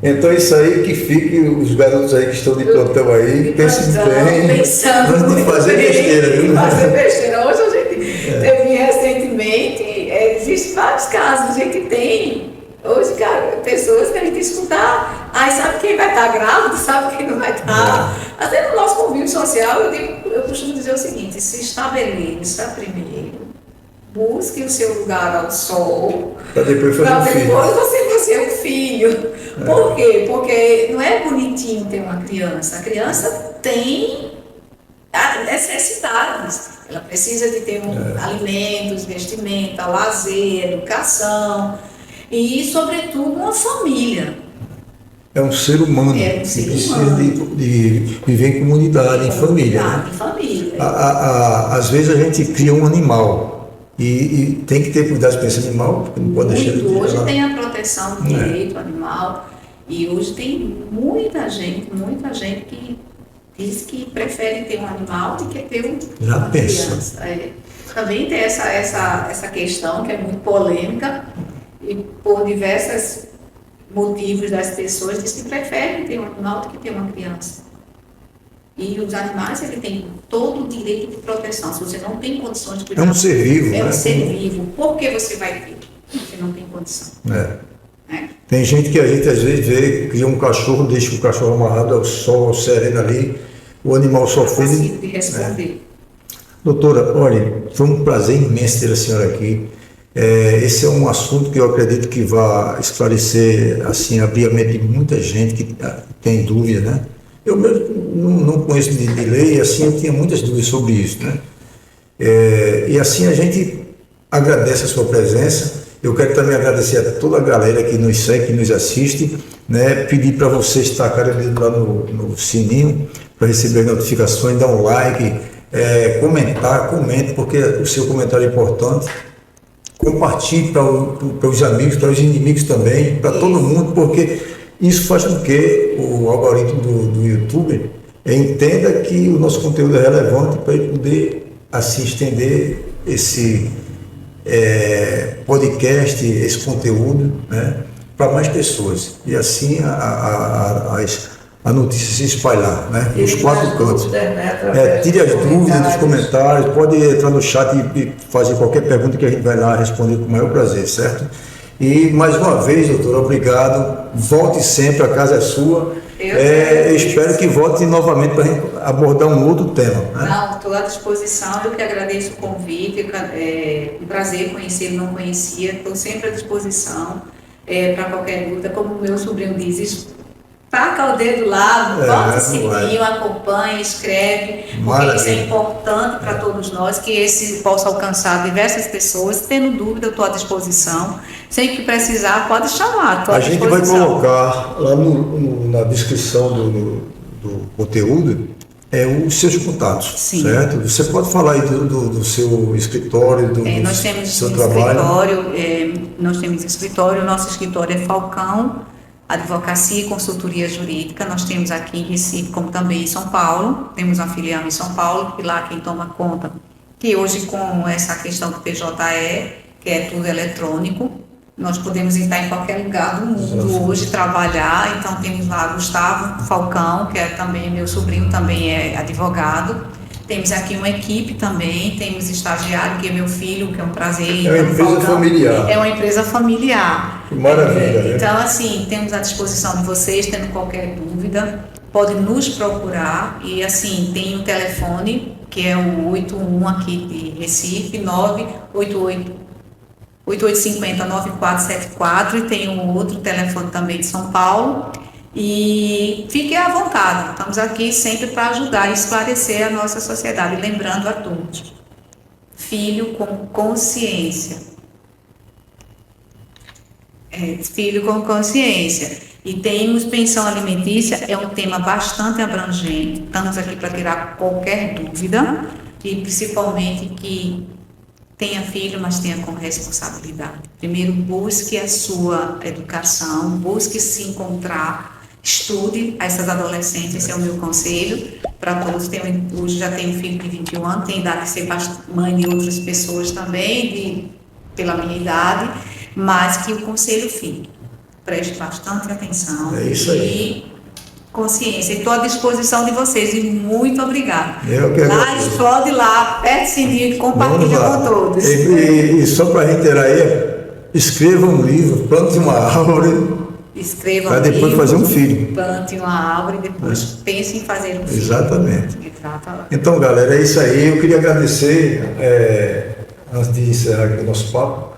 Então isso aí que fique os garotos aí que estão de plantão aí, pensem bem, pensando antes de fazer besteira, viu? Fazer besteira. Hoje a gente teve recentemente, existem vários casos, a gente tem, hoje, cara, pessoas que a gente escuta, sabe quem vai estar grávido, sabe quem não vai estar. Até no nosso convívio social, eu costumo dizer o seguinte, se estabeleça primeiro, busque o seu lugar ao sol, para depois você fazer um filho. Por quê? Porque não é bonitinho ter uma criança. A criança tem necessidades. Ela precisa de ter alimentos, vestimenta, lazer, educação e, sobretudo, uma família. É um ser humano que precisa de viver em comunidade, em família. Né? Em família. Às vezes a gente cria um animal e tem que ter cuidado com esse animal, porque não pode deixar de Hoje tem a proteção do direito animal e hoje tem muita gente que diz que prefere ter um animal do que ter uma criança. Também tem essa questão que é muito polêmica e por diversos motivos das pessoas diz que preferem ter um animal do que ter uma criança. E os animais, ele tem todo o direito de proteção. Se você não tem condições de cuidar... É um ser vivo. É um ser vivo. Por que você vai ter? Você não tem condição. Tem gente que a gente às vezes cria um cachorro, deixa o cachorro amarrado ao sol, ao sereno ali, o animal sofrendo. De responder. Doutora, olha, foi um prazer imenso ter a senhora aqui. Esse é um assunto que eu acredito que vai esclarecer, assim, abrir a mente de muita gente que tem dúvida, né? Eu mesmo não conheço de lei, assim, eu tinha muitas dúvidas sobre isso, né? E assim a gente agradece a sua presença. Eu quero também agradecer a toda a galera que nos segue, que nos assiste, né? Pedir para vocês tacarem o dedo lá no sininho para receber as notificações, dar um like, comente, porque o seu comentário é importante. Compartilhe para os amigos, para os inimigos também, para todo mundo, porque isso faz com que o algoritmo do YouTube entenda que o nosso conteúdo é relevante para ele poder assim estender esse podcast, esse conteúdo, né, para mais pessoas. E assim a notícia se espalhar, né, nos 4 cantos. Tire as dúvidas nos comentários, pode entrar no chat e fazer qualquer pergunta que a gente vai lá responder com o maior prazer, certo? E mais uma vez, doutor, obrigado. Volte sempre, a casa é sua. Eu espero que volte novamente para a gente abordar um outro tema. Né? Não, estou à disposição, eu que agradeço o convite, é um prazer conhecê-lo, não conhecia, estou sempre à disposição para qualquer dúvida, como o meu sobrinho diz, taca o dedo lá, bota o sininho, acompanha, escreve, porque isso é importante para todos nós, que esse possa alcançar diversas pessoas. Tendo dúvida, eu estou à disposição. Sempre que precisar, pode chamar. A gente vai colocar lá na descrição do conteúdo os seus contatos, Sim. Certo? Você pode falar aí do seu escritório, nós temos seu trabalho? Nós temos escritório, o nosso escritório é Falcão Advocacia e Consultoria Jurídica. Nós temos aqui em Recife, como também em São Paulo, temos uma filial em São Paulo, que lá quem toma conta, que hoje com essa questão do PJE, que é tudo eletrônico, nós podemos estar em qualquer lugar do mundo hoje trabalhar. Então temos lá Gustavo Falcão, que é também meu sobrinho, também é advogado. Temos aqui uma equipe também, temos estagiário, que é meu filho, que é um prazer. É uma empresa familiar. É uma empresa familiar. Que maravilha. Né? Então, assim, temos à disposição de vocês, tendo qualquer dúvida, podem nos procurar. E, assim, tem um telefone, que é o 81 aqui de Recife, 8850-9474, e tem um outro telefone também de São Paulo. E fiquem à vontade, estamos aqui sempre para ajudar e esclarecer a nossa sociedade. Lembrando a todos, filho com consciência. Filho com consciência. E temos pensão alimentícia, é um tema bastante abrangente. Estamos aqui para tirar qualquer dúvida, e principalmente que tenha filho, mas tenha com responsabilidade. Primeiro, busque a sua educação, busque se encontrar, estude essas adolescentes, esse é o meu conselho para todos. Hoje já tenho um filho de 21 anos, tem idade de ser mãe de outras pessoas também, pela minha idade, mas que o conselho fique. Preste bastante atenção. É isso aí. E consciência. Estou à disposição de vocês e muito obrigada. Eu que agradeço. Explode lá, aperte o sininho e compartilha com todos. E só para reiterar aí, escreva um livro, plante uma árvore. Escreva para depois fazer um filho. Plante uma árvore e depois pense em fazer um filho. Exatamente. Exatamente. Então, galera, é isso aí. Eu queria agradecer, antes de encerrar aqui o nosso papo,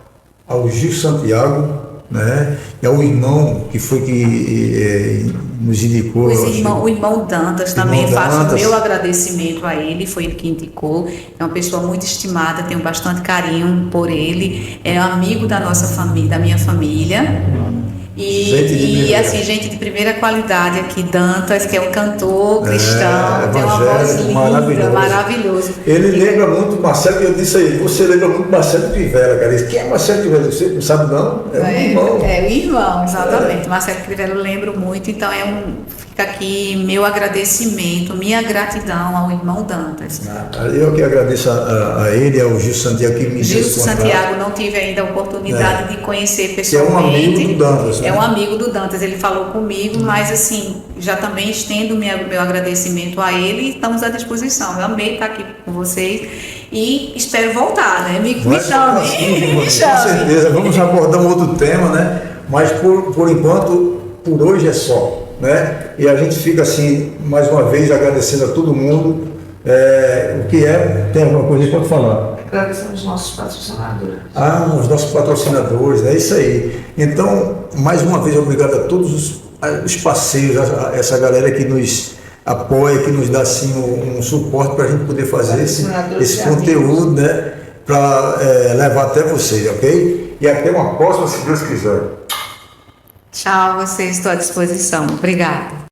ao Gil Santiago, né? E ao irmão que foi que nos indicou. O irmão Dantas, também faço o meu agradecimento a ele, foi ele que indicou. É uma pessoa muito estimada, tenho bastante carinho por ele, é amigo da nossa família, da minha família. Gente de primeira qualidade aqui, Dantas, que é um cantor cristão, tem uma voz linda, maravilhoso. Ele lembra muito Marcelo, eu disse aí, você lembra muito Marcelo Crivella, cara. Quem é Marcelo Crivella? Você não sabe não? É o irmão. É o irmão, exatamente. Marcelo Crivella eu lembro muito, então fica aqui meu agradecimento, minha gratidão ao irmão Dantas. Eu que agradeço a ele, ao Gil Santiago, que me Gil Santiago, não tive ainda a oportunidade de conhecer pessoalmente. Que é um amigo do Dantas, né? É um amigo do Dantas, ele falou comigo, mas assim, já também estendo meu agradecimento a ele e estamos à disposição. Eu amei estar aqui com vocês e espero voltar, né? Me chame. Com certeza, vamos abordar um outro tema, né? Mas por enquanto, por hoje é só. Né? E a gente fica assim, mais uma vez, agradecendo a todo mundo. Tem alguma coisa para falar? Agradecemos os nossos patrocinadores. Os nossos patrocinadores, é isso aí. Então, mais uma vez, obrigado a todos os parceiros, essa galera que nos apoia, que nos dá assim um suporte para a gente poder fazer esse conteúdo, né? Para levar até vocês, ok? E até uma próxima, se Deus quiser. Tchau, vocês, estou à disposição. Obrigada.